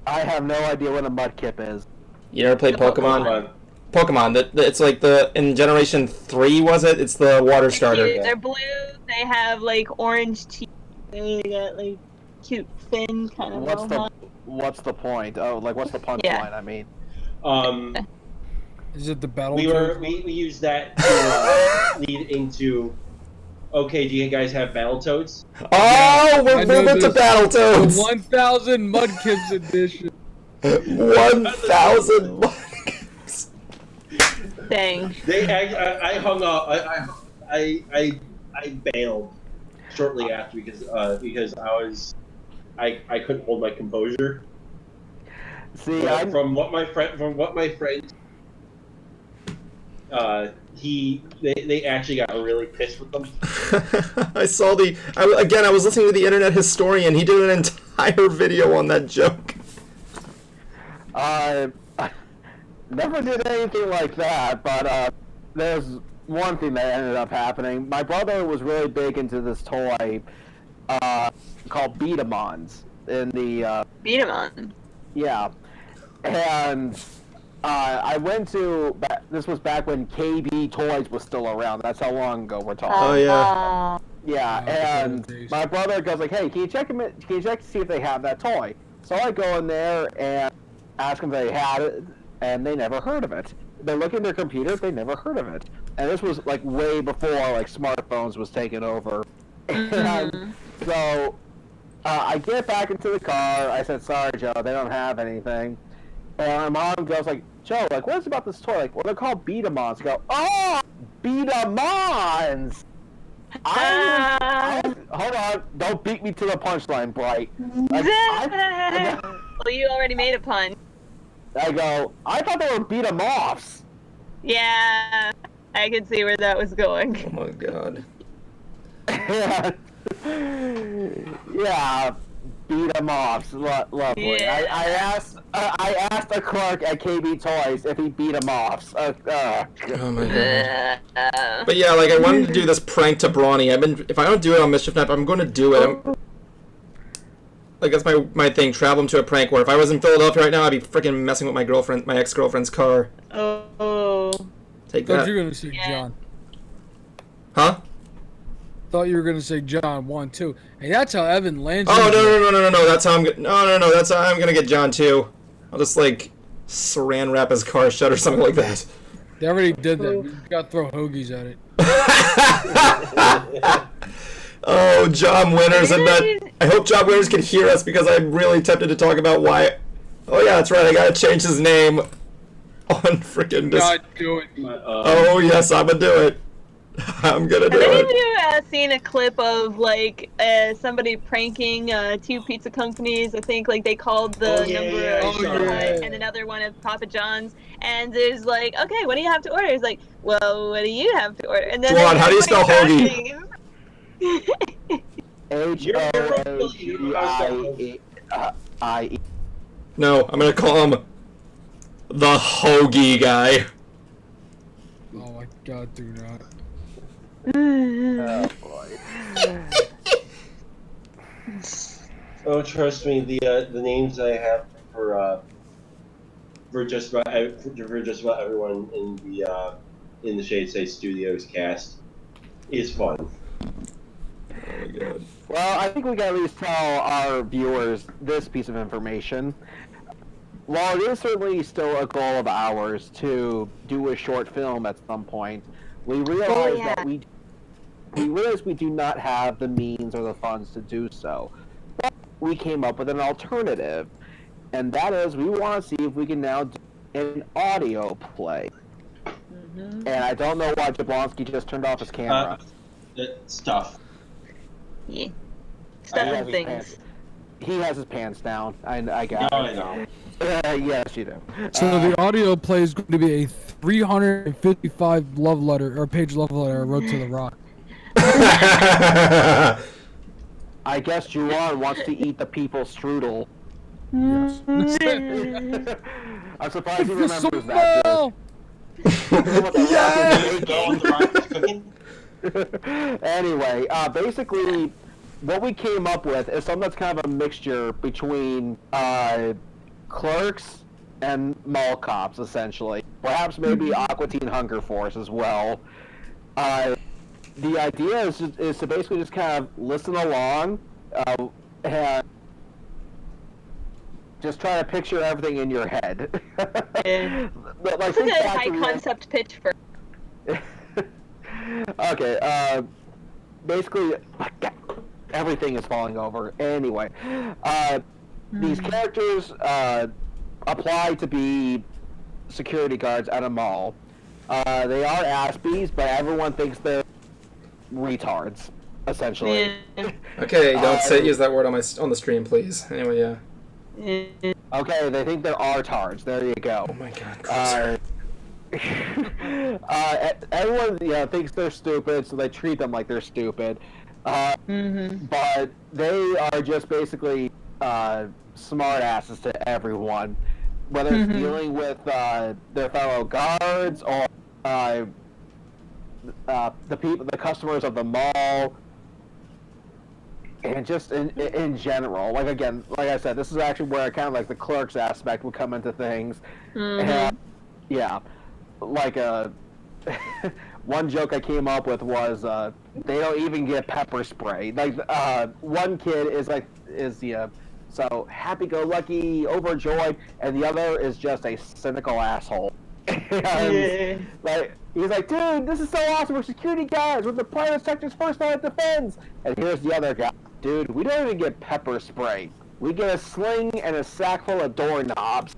I have no idea what a mudkip is. You ever played Pokemon? Pokemon. It's like in Generation 3, was it? It's the water starter. They're blue. They have like orange teeth. They got like cute fin kind of. What's the point? Oh, like what's the punchline? I mean, Is it the battle? we used that to lead into. Okay, do you guys have Battletoads? Oh, we're moving to Battletoads! 1,000 Mudkips edition. 1,000 Mudkips. Dang. I hung up. I bailed shortly after because I couldn't hold my composure. see, From what my friend they actually got really pissed with them. I saw I was listening to the Internet Historian. He did an entire video on that joke. I never did anything like that, but there's one thing that ended up happening. My brother was really big into this toy called Beat-em-ons in the Beat-em-on. yeah, and I went to this was back when KB Toys was still around. That's how long ago we're talking. Oh yeah. Yeah, and my brother goes like, "Hey, can you check to see if they have that toy?" So I go in there and ask them if they had it, and they never heard of it. They look in their computer, they never heard of it. And this was like way before like smartphones was taken over. And so I get back into the car. I said, "Sorry, Joe, they don't have anything." And my mom goes like, "Joe, like, what is about this toy? Like, well, they're called Beat-em-ons." I go, "Oh, Beat-em-ons!" Hold on, don't beat me to the punchline, Bright. Like, Well, you already made a pun. I go, "I thought they were beat-em-offs." Yeah, I could see where that was going. Oh my god. Yeah, beat-em-offs. Lovely. Yeah. I asked a clerk at KB Toys if he beat-em-offs. Oh my god. But yeah, like I wanted to do this prank to Brawny. If I don't do it on Mischief Night, I'm going to do it. Like that's my thing. Travel him to a prank. Where if I was in Philadelphia right now, I'd be freaking messing with my ex-girlfriend's car. Oh. Take Thought that. you were gonna say John. Huh? Thought you were gonna say John 1, 2. Hey, that's how Evan lands. Oh no! That's how I'm. No! That's how I'm gonna get John too. I'll just like saran wrap his car shut or something like that. They already did that. You gotta throw hoagies at it. Oh, John Winters! I hope John Winters can hear us because I'm really tempted to talk about why. Oh yeah, that's right. I gotta change his name on freaking this. God, do it. Oh yes, I'm gonna do it. I'm gonna do Have any of it. you seen a clip of like somebody pranking two pizza companies? I think like they called the number of and another one of Papa John's, and there's like, okay, what do you have to order? It's like, well, what do you have to order? And then Juan, how do you spell hoagie? Hoagie. No, I'm gonna call him the Hoagie guy. Oh my god, do not. Oh boy. Oh, trust me, the names I have for for just about everyone in the Shade Say Studios cast is fun. Oh my god. Well, I think we can at least tell our viewers this piece of information. While it is certainly still a goal of ours to do a short film at some point, we realize that we realize we do not have the means or the funds to do so. But we came up with an alternative, and that is we want to see if we can now do an audio play. And I don't know why Jablonski just turned off his camera. Stuff. Yeah. Stuff and things. He has his pants down. I got it. I know. Yes, you do. So the audio play is going to be a 355 love letter or page love letter I wrote to The Rock. I guess Juwan wants to eat the people's strudel. Yes. I'm surprised he remembers that. Anyway, basically, what we came up with is something that's kind of a mixture between Clerks and Mall Cops, essentially. Perhaps maybe Aqua Teen Hunger Force as well. The idea is to basically just kind of listen along and just try to picture everything in your head. Like, think a high concept pitch for. Okay, basically, everything is falling over. Anyway, these characters apply to be security guards at a mall. They are Aspies, but everyone thinks they're retards, essentially. Okay, don't use that word on the stream, please. Anyway, yeah. Okay, they think they're artards. There you go. Oh my god. Everyone thinks they're stupid, so they treat them like they're stupid. But they are just basically smart asses to everyone, whether it's dealing with their fellow guards or the customers of the mall, and just in general. Like I said, this is actually where kind of like the Clerks aspect would come into things. And, yeah, like one joke I came up with was they don't even get pepper spray. Like one kid is so happy-go-lucky, overjoyed, and the other is just a cynical asshole. And, like, he's like, dude, this is so awesome. We're security guards. We're the private sector's first line of defense. And here's the other guy. Dude, we don't even get pepper spray. We get a sling and a sack full of doorknobs.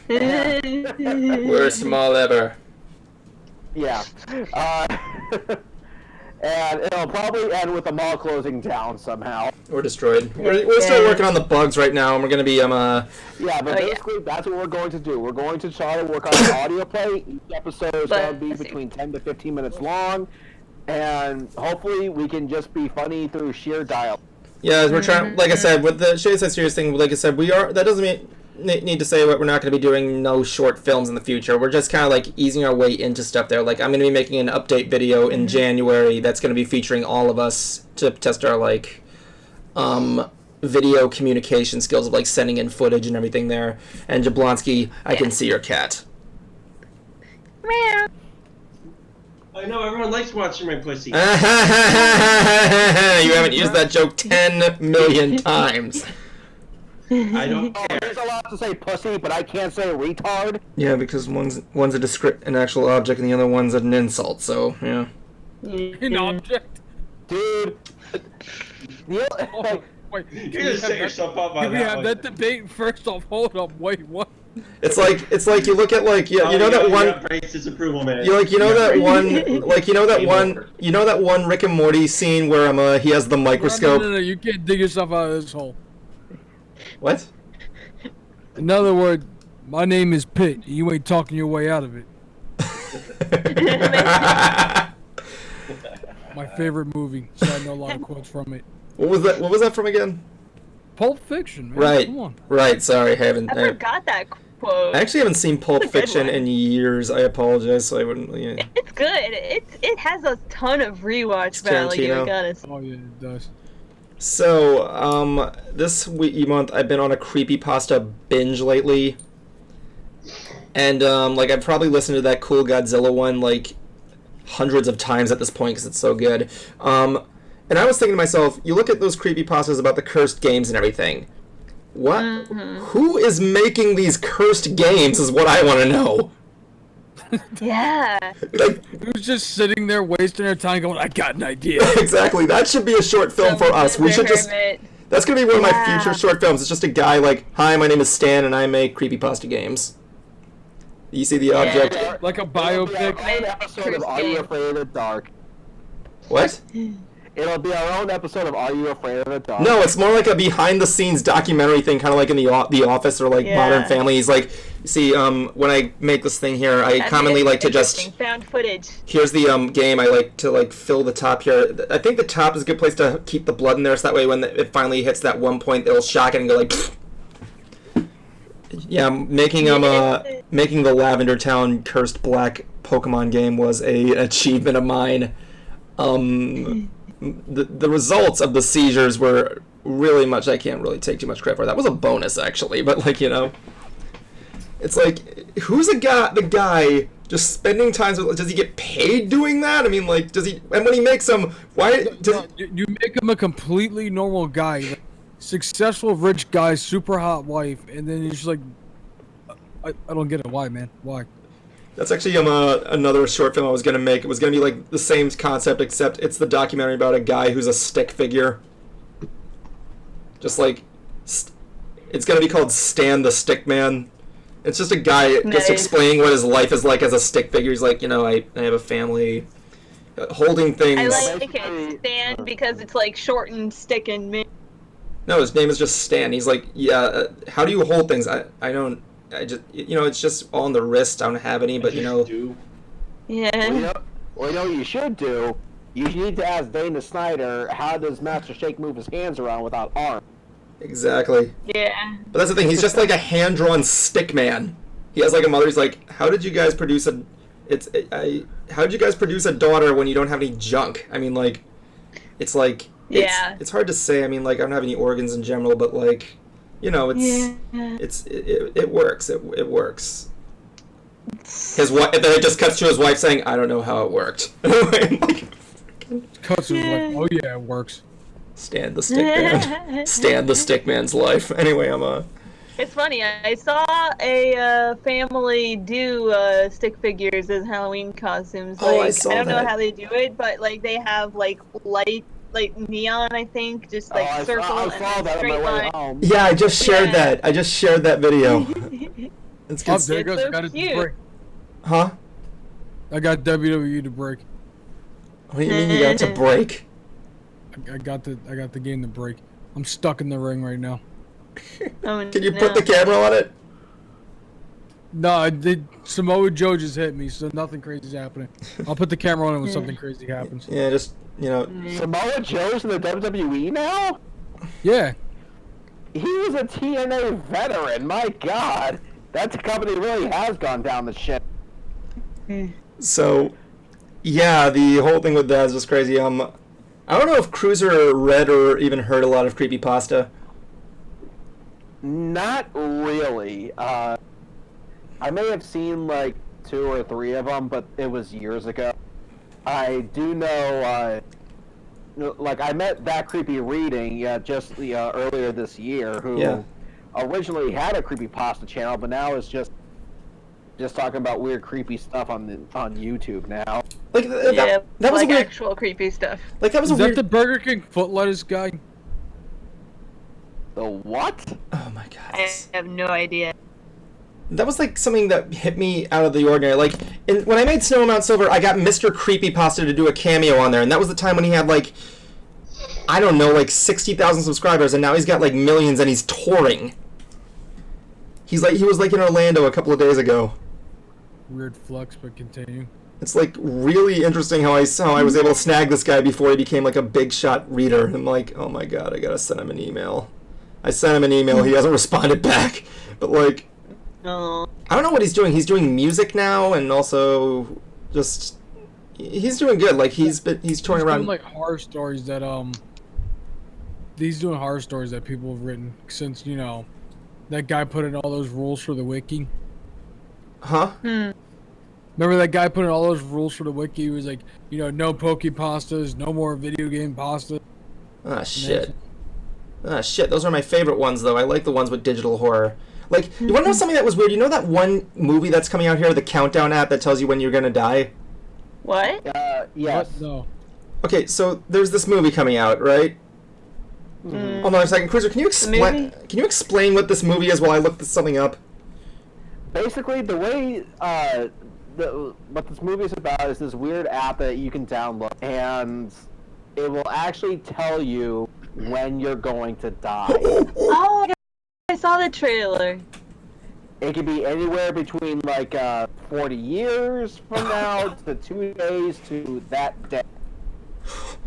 We're small ever. Yeah. And it'll probably end with the mall closing down somehow. Or destroyed. We're still working on the bugs right now, and we're going to be Yeah, but basically that's what we're going to do. We're going to try to work on an audio play. Each episode is going to be between 10 to 15 minutes long, and hopefully we can just be funny through sheer dialogue. Yeah, we're trying. Like I said, with the Shade Side Series thing, like I said, we are. That doesn't need to say what we're not going to be doing no short films in the future. We're just kind of like easing our way into stuff there. Like I'm going to be making an update video in January that's going to be featuring all of us to test our like video communication skills of like sending in footage and everything there. And Jablonski, I can see your cat. Meow. I know everyone likes watching my pussy. You haven't used that joke 10 million times. I don't care. There's a lot to say pussy, but I can't say retard. Yeah, because one's an actual object and the other one's an insult. So yeah. An object, dude. Wait, You're gonna set yourself up on can we have that debate first off? Hold up, wait, what? It's like you look at like you know that one. Disapproval, man. You know that one Rick and Morty scene where he has the microscope. No, you can't dig yourself out of this hole. What? In other words, my name is Pitt. And you ain't talking your way out of it. My favorite movie, so I know a lot of quotes from it. What was that from again? Pulp Fiction, man. Right. Come on. Right. Sorry, I forgot that quote. I actually haven't seen Pulp Fiction in years. I apologize. So I wouldn't. Yeah. It's good. It has a ton of rewatch value. Oh yeah, it does. So this month I've been on a creepypasta binge lately. And like I've probably listened to that Cool Godzilla one like hundreds of times at this point because it's so good. And I was thinking to myself, you look at those creepypastas about the cursed games and everything. What? Mm-hmm. Who is making these cursed games is what I want to know. Yeah. Like, who's just sitting there wasting their time going, I got an idea. Exactly. That should be a short film for us. We should just... That's going to be one of my future short films. It's just a guy like, hi, my name is Stan, and I make creepypasta games. You see the object? Like a biopic. An episode of Are You Afraid of the Dark? What? It'll be our own episode of Are You Afraid of the Dark? No, it's more like a behind-the-scenes documentary thing, kind of like in The Office or like Modern Family. He's like, see, when I make this thing here, I commonly like to just... Found footage. Here's the game. I like to like fill the top here. I think the top is a good place to keep the blood in there, so that way when it finally hits that one point, it'll shock it and go like... Yeah, making the Lavender Town Cursed Black Pokemon game was an achievement of mine. The results of the seizures were really much... I can't really take too much credit for that. Was a bonus, actually, but, like, you know... It's like, who's the guy just spending time... Does he get paid doing that? I mean, like, does he... And when he makes them... Why... You make him a completely normal guy. Like, successful, rich guy, super hot wife, and then you're just like... I don't get it. Why, man? Why? That's actually another short film I was going to make. It was going to be like the same concept, except it's the documentary about a guy who's a stick figure. Just like, it's going to be called Stan the Stick Man. It's just a guy just explaining what his life is like as a stick figure. He's like, you know, I have a family, holding things. I like it, Stan, because it's like shortened stick and min. No, his name is just Stan. He's like, yeah, how do you hold things? I don't... I just, you know, it's just all on the wrist. I don't have any, but you know. Yeah. Well, you know what you should do? You need to ask Dana Snyder, how does Master Shake move his hands around without arms? Exactly. Yeah. But that's the thing. He's just like a hand-drawn stick man. He has like a mother. He's like, how did you guys produce a? How did you guys produce a daughter when you don't have any junk? I mean, like, it's like. It's hard to say. I mean, like, I don't have any organs in general, but like. You know, it works. It works. His wife. Then it just cuts to his wife saying, "I don't know how it worked." Cuts to his wife. Oh yeah, it works. Stan the Stick Man. Stan the Stick Man's life. Anyway, It's funny. I saw a family do stick figures as Halloween costumes. Like, I saw I don't that. know how they do it, but like they have like light. Like neon, I think, just like circle I saw and that straight on my way line. home. Yeah, I just shared that. I just shared that video. It's good. Oh, there it goes. so I got it to cute. break. Huh? I got WWE to break. What do you mean you got to break? I got the game to break. I'm stuck in the ring right now. Oh, Can you put the camera on it? No, Samoa Joe just hit me, so nothing crazy is happening. I'll put the camera on it when something crazy happens. Yeah, just, you know. Samoa Joe's in the WWE now? Yeah. He was a TNA veteran. My God. That company really has gone down the shit. So, yeah, the whole thing with that is just crazy. I don't know if Cruiser read or even heard a lot of creepypasta. Not really. I may have seen like 2 or 3 of them, but it was years ago. I do know, like I met That Creepy Reading just earlier this year, who originally had a creepypasta channel, but now is just talking about weird creepy stuff on YouTube now. Like that was like a weird, actual creepy stuff. Like that was Is a weird. that the Burger King foot lettuce guy? The what? Oh my God. I have no idea. That was like something that hit me out of the ordinary. Like when I made Snow Mount Silver, I got Mr. Creepypasta to do a cameo on there, and that was the time when he had like, I don't know, like 60,000 subscribers, and now he's got like millions, and he's touring. He was like in Orlando a couple of days ago. Weird flex, but continue. It's like really interesting how I was able to snag this guy before he became like a big shot reader. I'm like, oh my God, I gotta send him an email. I sent him an email. He hasn't responded back, but like. I don't know what he's doing. He's doing music now, and also just he's doing good. Like he's touring around. Doing like horror stories that he's doing horror stories that people have written since that guy put in all those rules for the wiki. Huh? Remember that guy putting all those rules for the wiki? He was like, no poke pastas, no more video game pasta. Ah, shit. Ah, shit. Those are my favorite ones, though. I like the ones with digital horror. Like, you want to know something that was weird? You know that one movie that's coming out here, the countdown app that tells you when you're gonna die? What? Yes. What? No. Okay, so there's this movie coming out, right? Hold on a second, Cruiser. Can you explain what this movie is while I look something up? Basically, the way what this movie is about is this weird app that you can download, and it will actually tell you when you're going to die. Oh, I saw the trailer. It could be anywhere between like 40 years from now to 2 days to that day.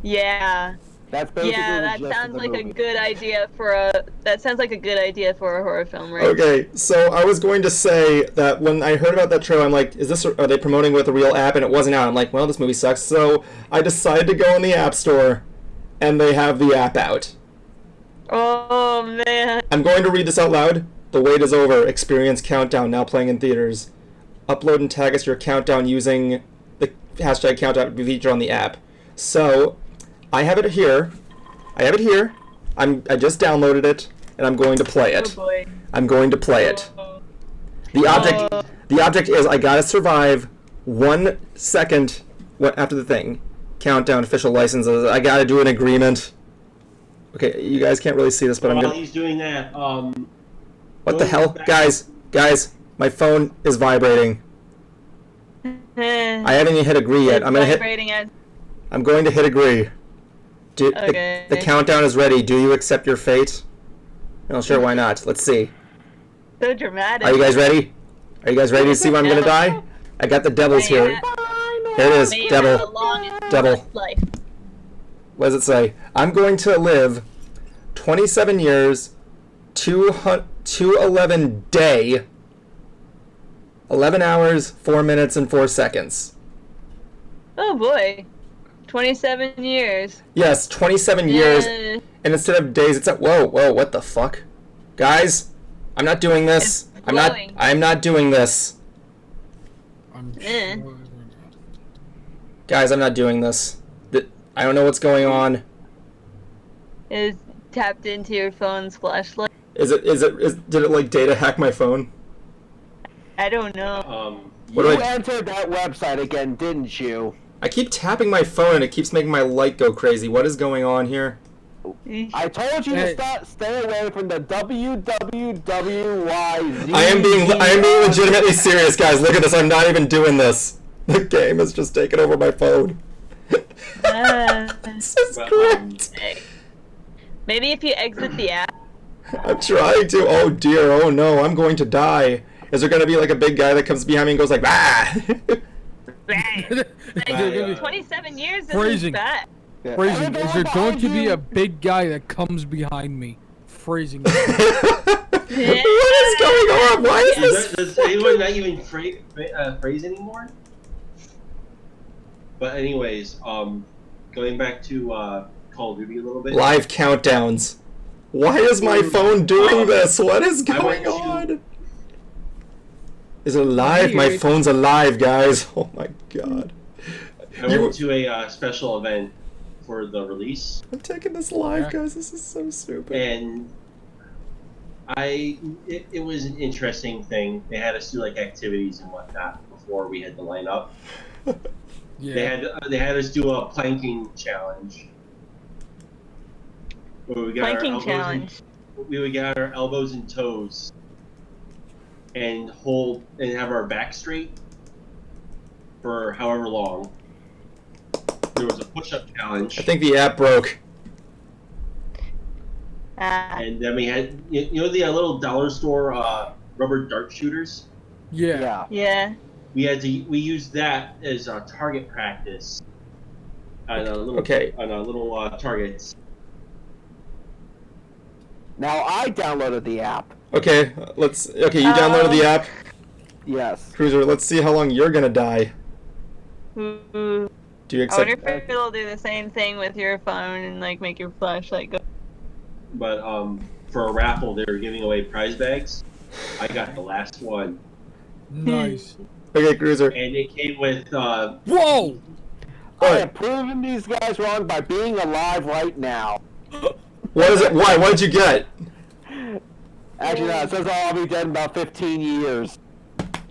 Yeah. That's basically that the gist sounds of the like movie. a good idea for a. That sounds like a good idea for a horror film, right? Okay, so I was going to say that when I heard about that trailer, I'm like, are they promoting with a real app? And it wasn't out. I'm like, well, this movie sucks. So I decided to go in the App Store, and they have the app out. Oh, man. I'm going to read this out loud. The wait is over. Experience Countdown now playing in theaters. Upload and tag us your countdown using the hashtag countdown feature on the app. So I have it here. I just downloaded it, and I'm going to play it. Oh, boy. I'm going to play it. The object is I gotta survive 1 second after the thing. Countdown, official licenses. I gotta do an agreement. Okay, you guys can't really see this, but While he's doing that, what the hell? Guys, my phone is vibrating. I haven't even hit agree yet. I'm going to hit agree. Okay. The countdown is ready. Do you accept your fate? Well, sure, why not? Let's see. So dramatic. Are you guys ready? Are you guys ready to see when I'm gonna die? I got the devils here. Here it is, devil. Life. What does it say? I'm going to live 27 years, 211 day, 11 hours, 4 minutes, and 4 seconds. Oh boy. 27 years. Yes, 27 years. And instead of days, it's at whoa, what the fuck? Guys, I'm not doing this. I'm not doing this. Guys, I'm not doing this. I don't know what's going on. Is tapped into your phone's flashlight? Did it like data hack my phone? I don't know. You entered that website again, didn't you? I keep tapping my phone and it keeps making my light go crazy. What is going on here? I told you to stay away from the WWWYZ. I am being legitimately serious, guys. Look at this. I'm not even doing this. The game has just taken over my phone. This is great. Maybe if you exit the app. I'm trying to. Oh dear. Oh no. I'm going to die. Is there going to be like a big guy that comes behind me and goes like, ah? 27 years isn't bad. Phrasing. Is there going to be a big guy that comes behind me? Phrasing. What is going on? Why is this? Does anyone not even phrase anymore? But anyways, going back to Call of Duty a little bit. Live countdowns. Why is my phone doing this? What is going on? Is it alive? My phone's alive, guys. Oh my god. I went to a special event for the release. I'm taking this live, guys. This is so stupid. And it was an interesting thing. They had us do like activities and whatnot before we had to line up. Yeah. They had us do a planking challenge. Where we got we would get our elbows and toes and hold and have our back straight for however long. There was a push-up challenge. I think the app broke. And then we had, you know, the little dollar store rubber dart shooters. Yeah. We used that as a target practice on a little targets. Now I downloaded the app. Okay, you downloaded the app? Yes. Cruiser, let's see how long you're gonna die. Do you accept? I wonder if it'll do the same thing with your phone and like make your flashlight go. But for a raffle, they were giving away prize bags. I got the last one. Nice. Okay, Cruiser. And it came with. Whoa! I have proven these guys wrong by being alive right now. What is it? Why? What did you get? Actually, no, it says I'll be dead in about 15 years.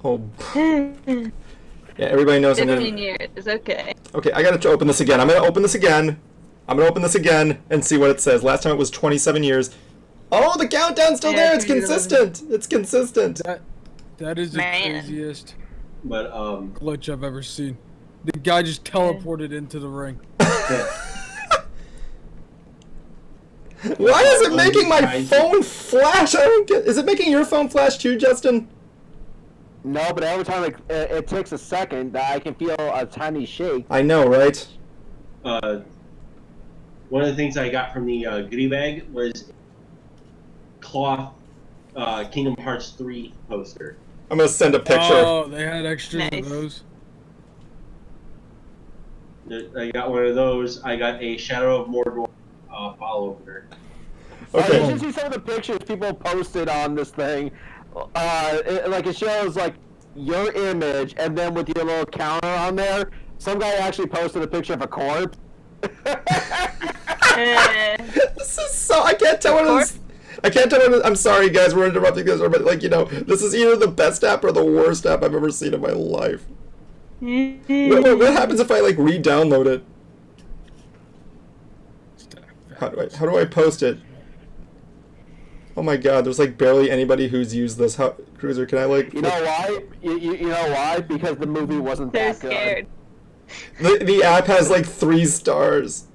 Oh. Yeah, everybody knows I'm 15 gonna... years, okay. Okay, I gotta open this again. I'm gonna open this again. And see what it says. Last time it was 27 years. Oh, the countdown's still there. It's consistent. It's consistent. That is the craziest But glitch I've ever seen. The guy just teleported into the ring. Why is it making my phone flash? I don't get. Is it making your phone flash too, Justin? No, but every time it takes a second, I can feel a tiny shake. I know, right? One of the things I got from the goodie bag was cloth Kingdom Hearts 3 poster. I'm gonna send a picture. Oh, they had extras of those. I got one of those. I got a Shadow of Mordor follower. Okay. You should see some of the pictures people posted on this thing. It shows like your image, and then with your little counter on there, some guy actually posted a picture of a corpse. This is so. I can't tell what it is. I can't tell what. I'm sorry, guys. We're interrupting this, but this is either the best app or the worst app I've ever seen in my life. What happens if I re-download it? How do I post it? Oh my God, there's barely anybody who's used this. Cruiser, can I You know why? You know why? Because the movie wasn't that good. They're The scared. app has 3 stars.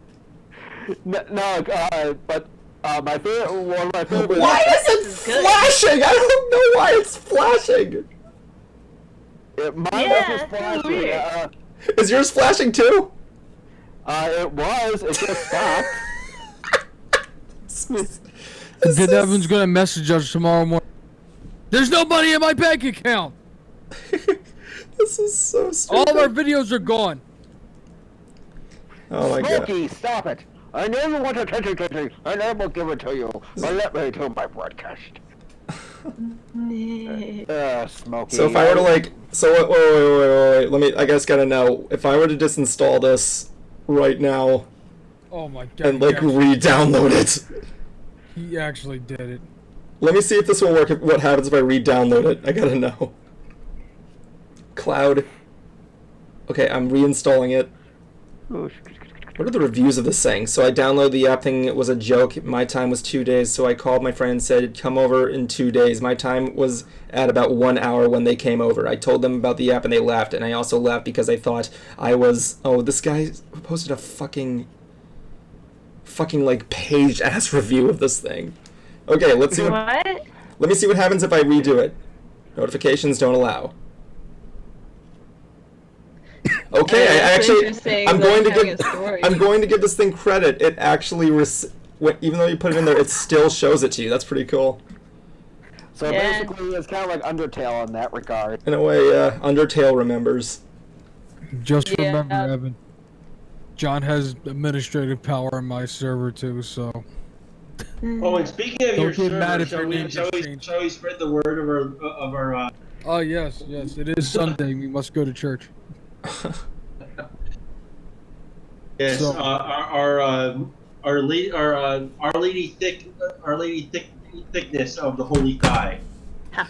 But my favorite, one of my favorite. Why is it flashing? I don't know why it's flashing. Mine was flashing. Is yours flashing too? It was. It just stopped. Good Evan's gonna message us tomorrow morning. There's no money in my bank account. This is so stupid. All of our videos are gone. Oh my God. Smokey, stop it! I know you want attention, Kitty. I never give it to you. But let me do my broadcast. Smokey. So if I were to wait, let me. I guess gotta know if I were to disinstall this right now. Oh my God. And re-download it. He actually did it. Let me see if this will work. What happens if I re-download it? I gotta know. Cloud. Okay, I'm reinstalling it. What are the reviews of this saying? So I downloaded the app thinking it was a joke. My time was 2 days, so I called my friend and said, come over in 2 days. My time was at about 1 hour when they came over. I told them about the app and they laughed, and I also laughed because I thought I was... Oh, this guy posted a fucking page-ass review of this thing. Okay, let's see what? Let me see what happens if I redo it. Notifications don't allow. Okay, I'm going to give this thing credit. It actually, even though you put it in there, it still shows it to you. That's pretty cool. So basically, it's kind of like Undertale in that regard. In a way, Undertale remembers. Just remember, Evan. John has administrative power on my server too, so. Oh, and speaking of your server, shall we spread the word of our Oh yes, it is Sunday. We must go to church. Yes, So, our lady thickness of the holy thigh.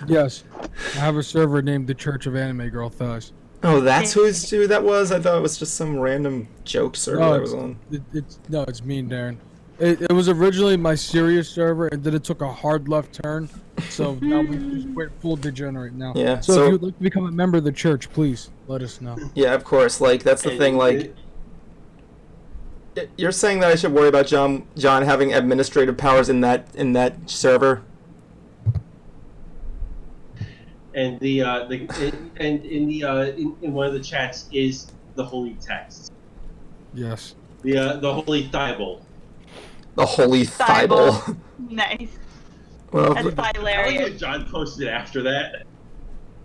Yes, I have a server named the Church of Anime Girl Thighs. Oh, that's who that was? I thought it was just some random joke server I was on. It's me and Darren. It was originally my serious server, and then it took a hard left turn. So now we just went full degenerate now. Yeah. So if you'd like to become a member of the church, please let us know. Yeah, of course. That's the thing. You're saying that I should worry about John having administrative powers in that server. And in one of the chats is the holy text. Yes. The holy Bible. The holy Bible. Nice. Well, that's hilarious. I like what John posted after that.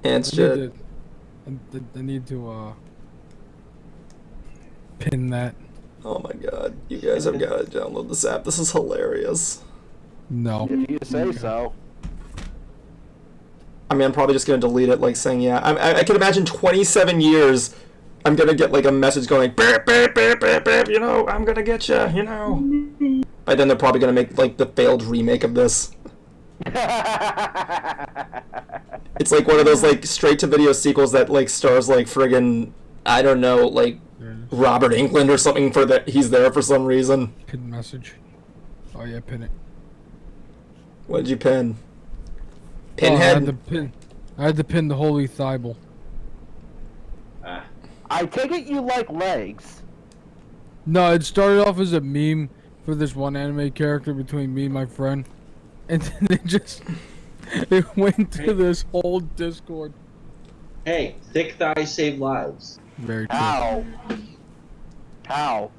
And shit. I need to pin that. Oh my God! You guys have got to download this app. This is hilarious. No. If you say so. I mean, I'm probably just going to delete it, like, saying, yeah. I can imagine 27 years, I'm going to get, like, a message going, beep, beep, beep, beep, beep, you know, I'm going to get you, you know. By then they're probably going to make, like, the failed remake of this. It's like one of those, like, straight-to-video sequels that, like, stars, like, friggin', I don't know, like, Robert Englund or something for that. He's there for some reason. Pin message. Oh, yeah, pin it. What did you pin? Pinhead? I had to pin the Holy Thibault. I take it you like legs. No, it started off as a meme for this one anime character between me and my friend. And then it went to this whole Discord. Hey, thick thighs save lives. Very true. How?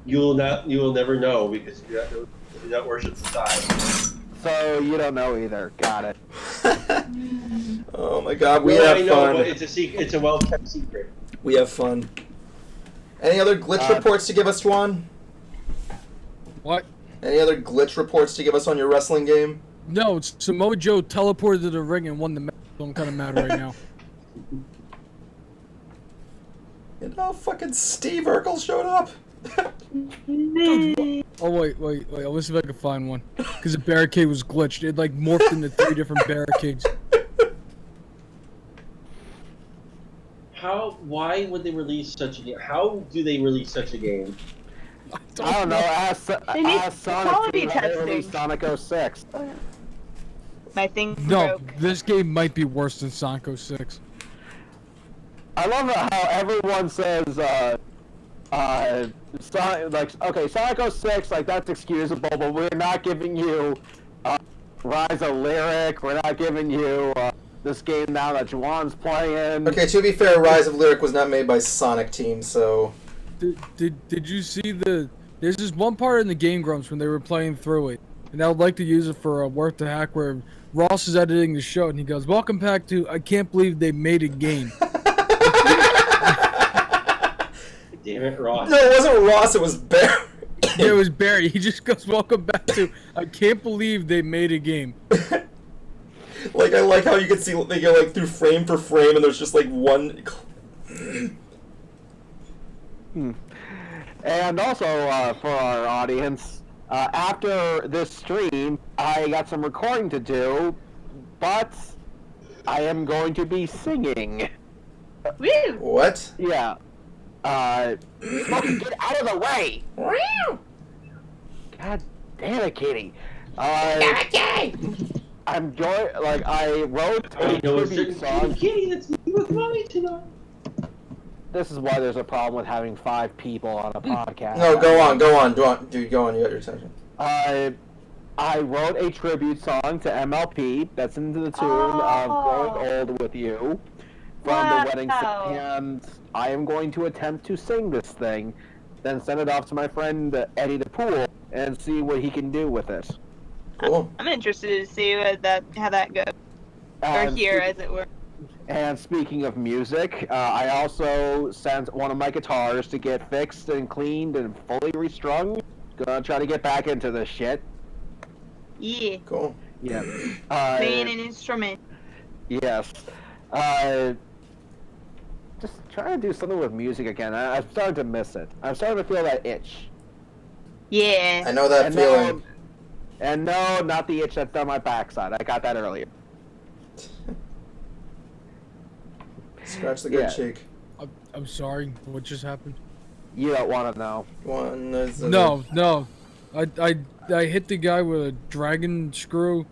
You will never know because you do not worship the thigh. So you don't know either. Got it. Oh my god, we have fun. But it's a well-kept secret. We have fun. Any other glitch reports to give us, Juan? What? Any other glitch reports to give us on your wrestling game? No, it's Samoa Joe teleported to the ring and won the match, so I'm kind of mad right now. You know, fucking Steve Urkel showed up. Oh, wait, I'll see if I can find one. Because the barricade was glitched. It, like, morphed into 3 different barricades. Why would they release such a game? How do they release such a game? I don't know. Ask Sonic quality to release testing. Sonic 06. My thing No, broke. this game might be worse than Sonic 06. I love how everyone says, Sonic 06, like, that's excusable, but we're not giving you, Rise of Lyric, we're not giving you, this game now that Juwan's playing. Okay, to be fair, Rise of Lyric was not made by Sonic Team, so... Did you see there's this one part in the Game Grumps when they were playing through it, and I would like to use it for a Worth the Hack where Ross is editing the show, and he goes, "Welcome back to, I can't believe they made a game." Damn it, Ross. No, it wasn't Ross, it was Barry. Yeah, it was Barry. He just goes, "Welcome back to, I can't believe they made a game." Like, I like how you can see they go, like, through frame for frame, and there's just, like, one... And also, for our audience, after this stream, I got some recording to do, but I am going to be singing. Woo! What? Yeah. Smokey, get out of the way! God damn it, Kitty. I wrote a tribute song. Kitty, that's me with mommy tonight. This is why there's a problem with having 5 people on a podcast. No, go on, dude, go on, you got your attention. I wrote a tribute song to MLP that's into the tune of Growing Old With You from the wedding song, and I am going to attempt to sing this thing, then send it off to my friend Eddie the Pool and see what he can do with it. Cool. I'm interested to see how that goes. Or hear, as it were. And speaking of music, I also sent one of my guitars to get fixed and cleaned and fully restrung. Gonna try to get back into this shit. Yeah. Cool. Yeah. Playing an instrument. Yes. Just trying to do something with music again. I'm starting to miss it. I'm starting to feel that itch. Yeah. I know that feeling. And no, not the itch that's down my backside. I got that earlier. Scratch the good cheek. I'm sorry, what just happened? You don't want to know. No. I hit the guy with a dragon screw,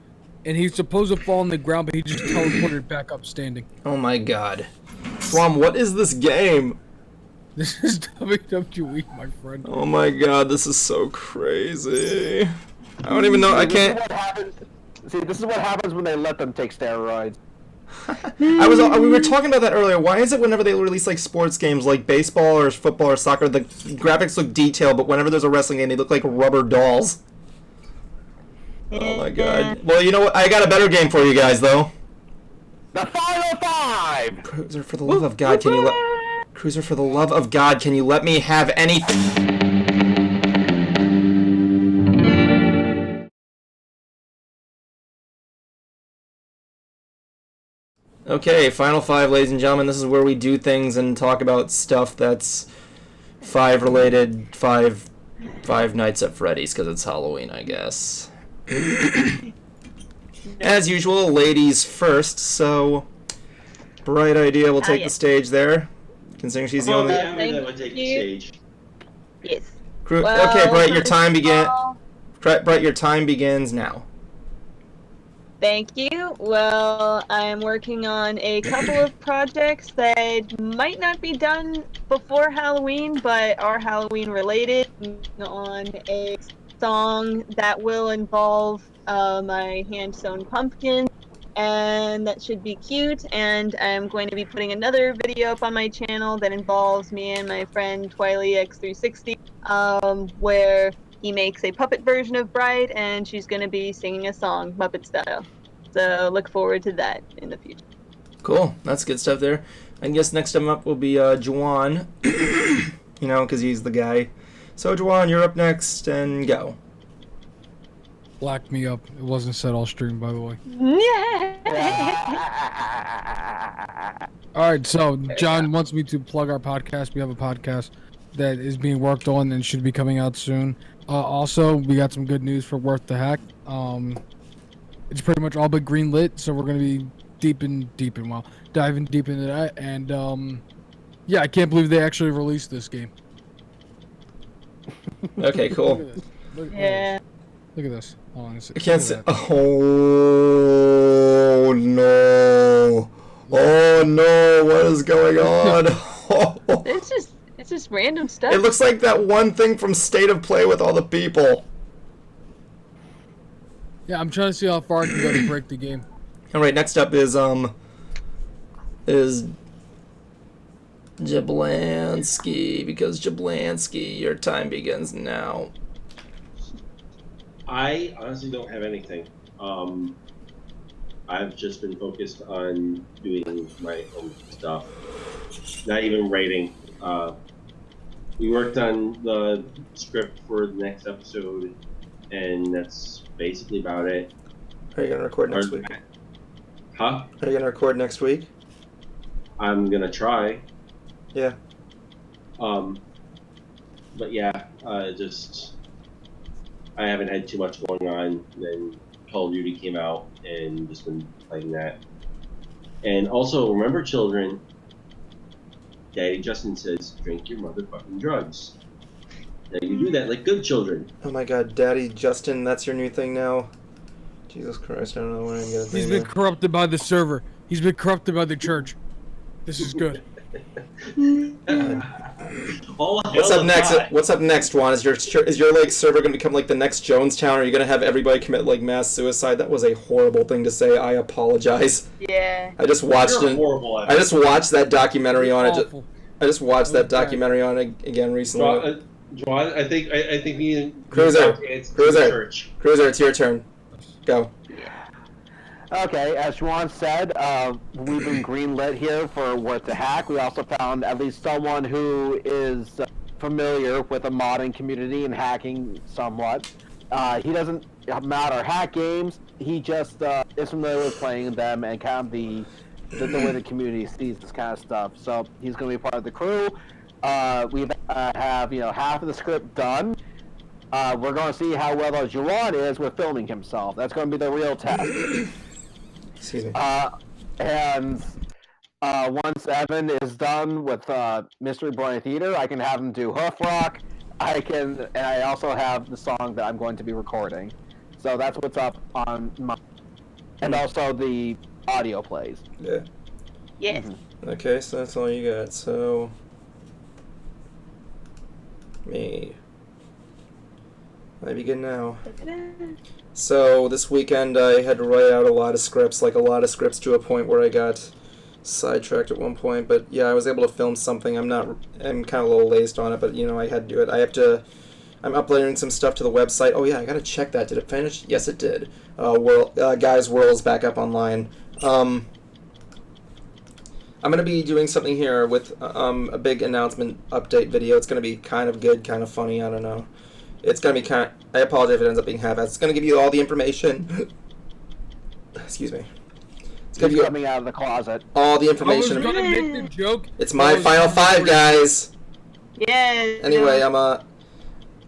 and he's supposed to fall on the ground, but he just teleported back up standing. Oh my god. Swam, what is this game? This is WWE, my friend. Oh my god, this is so crazy. I don't even know, I can't... This is what happens when they let them take steroids. We were talking about that earlier. Why is it whenever they release like sports games like baseball or football or soccer, the graphics look detailed, but whenever there's a wrestling game, they look like rubber dolls? Oh my god. Well, you know what? I got a better game for you guys, though. The Final 5! Cruiser, for the love of God, can you let... Cruiser, for the love of God, can you let me have anything? Okay, Final Five, ladies and gentlemen. This is where we do things and talk about stuff that's 5 related, five Nights at Freddy's, because it's Halloween, I guess. As usual, ladies first, so Bright Idea will take the stage there, considering she's the only... that would take the stage. Yes. Okay, Bright, your time your time begins now. Thank you. Well, I'm working on a couple of projects that might not be done before Halloween, but are Halloween related. On a song that will involve my hand-sewn pumpkin, and that should be cute. And I'm going to be putting another video up on my channel that involves me and my friend TwilyX360, where he makes a puppet version of Bright, and she's going to be singing a song, Muppet style. So look forward to that in the future. Cool. That's good stuff there. I guess next time up will be Juwan, you know, because he's the guy. So, Juwan, you're up next, and go. Black me up. It wasn't said all stream, by the way. Alright, so John wants me to plug our podcast. We have a podcast that is being worked on and should be coming out soon. Also, we got some good news for Worth the Hack. It's pretty much all but green lit, so we're gonna be diving deep into that. And yeah, I can't believe they actually released this game. Okay, cool. Look at this. Hold on, I can't say. Oh no! Oh no! What is going on? It's just random stuff. It looks like that one thing from State of Play with all the people. Yeah, I'm trying to see how far I can go to break the game. All right, next up is Jablansky, because Jablansky, your time begins now. I honestly don't have anything. I've just been focused on doing my own stuff, not even writing. We worked on the script for the next episode, and that's basically about it. Are you gonna record next week? Huh? Are you gonna record next week? I'm gonna try. Yeah. But yeah, I haven't had too much going on. Then Call of Duty came out, and just been playing that. And also, remember, children, Daddy Justin says, drink your motherfucking drugs. Now you do that like good children. Oh my God, Daddy Justin, that's your new thing now? Jesus Christ, I don't know when I'm gonna. He's been corrupted by the server. He's been corrupted by the church. This is good. What's up next? What's up next, Juan? Is your like server gonna become like the next Jonestown? Or are you gonna have everybody commit like mass suicide? That was a horrible thing to say. I apologize. Yeah. I just watched it. I just watched that documentary on it. I just watched that documentary on it again recently. Juan, I think me and Cruiser, it's your turn. Go. Okay, as Juan said, we've been greenlit here for Worth the Hack. We also found at least someone who is familiar with the modding community and hacking somewhat. He doesn't mod or hack games. He just is familiar with playing them and kind of the way the community sees this kind of stuff. So he's going to be part of the crew. We have half of the script done. We're going to see how well Juwan is with filming himself. That's going to be the real test. Excuse me. And once Evan is done with Mystery Boy Theater, I can have him do Hoof Rock. And I also have the song that I'm going to be recording. So that's what's up on my, and also the audio plays. Yeah. Yes. Mm-hmm. Okay, so that's all you got. So me. I begin now. So this weekend I had to write out a lot of scripts to a point where I got sidetracked at one point. But yeah, I was able to film something. I'm kind of a little laced on it, but I had to do it. I'm uploading some stuff to the website. Oh yeah, I gotta check that. Did it finish? Yes, it did. Guys, World is back up online. I'm gonna be doing something here with a big announcement update video. It's gonna be kind of good, kind of funny. I don't know. It's going to be I apologize if it ends up being half-assed. It's going to give you all the information. Excuse me. It's gonna He's be coming out of the closet. all the I was information. gonna make the joke. It's my final 5, guys. Yeah. Anyway,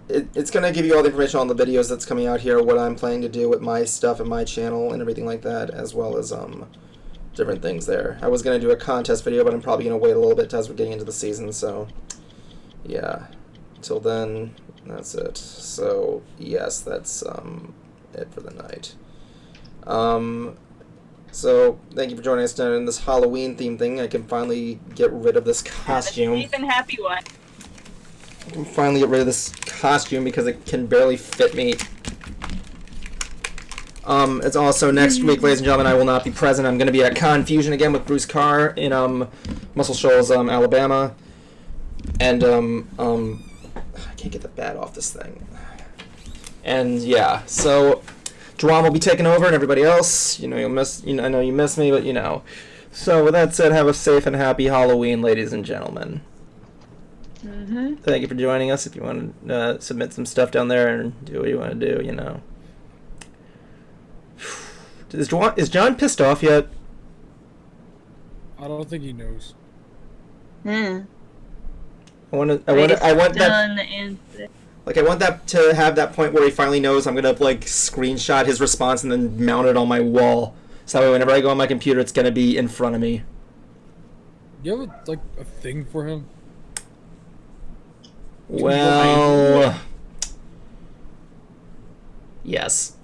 it's gonna give you all the information on the videos that's coming out here, what I'm planning to do with my stuff and my channel and everything like that, as well as different things there. I was gonna do a contest video, but I'm probably gonna wait a little bit as we're getting into the season. So, yeah. Till then, that's it. So yes, that's it for the night. So thank you for joining us in this Halloween theme thing. I can finally get rid of this costume. Safe and happy one. I can finally get rid of this costume because it can barely fit me. It's also next week, ladies and gentlemen, I will not be present. I'm going to be at Confusion again with Bruce Carr in Muscle Shoals, Alabama. And I can't get the bat off this thing. And yeah, so Drum will be taking over, and everybody else, I know you miss me, but So with that said, have a safe and happy Halloween, ladies and gentlemen. Mm-hmm. Thank you for joining us. If you want to submit some stuff down there and do what you want to do, Is John pissed off yet? I don't think he knows. Hmm. I want that. I want that to have that point where he finally knows. I'm gonna screenshot his response and then mount it on my wall. So that way, whenever I go on my computer, it's gonna be in front of me. You have a thing for him? Well, yes.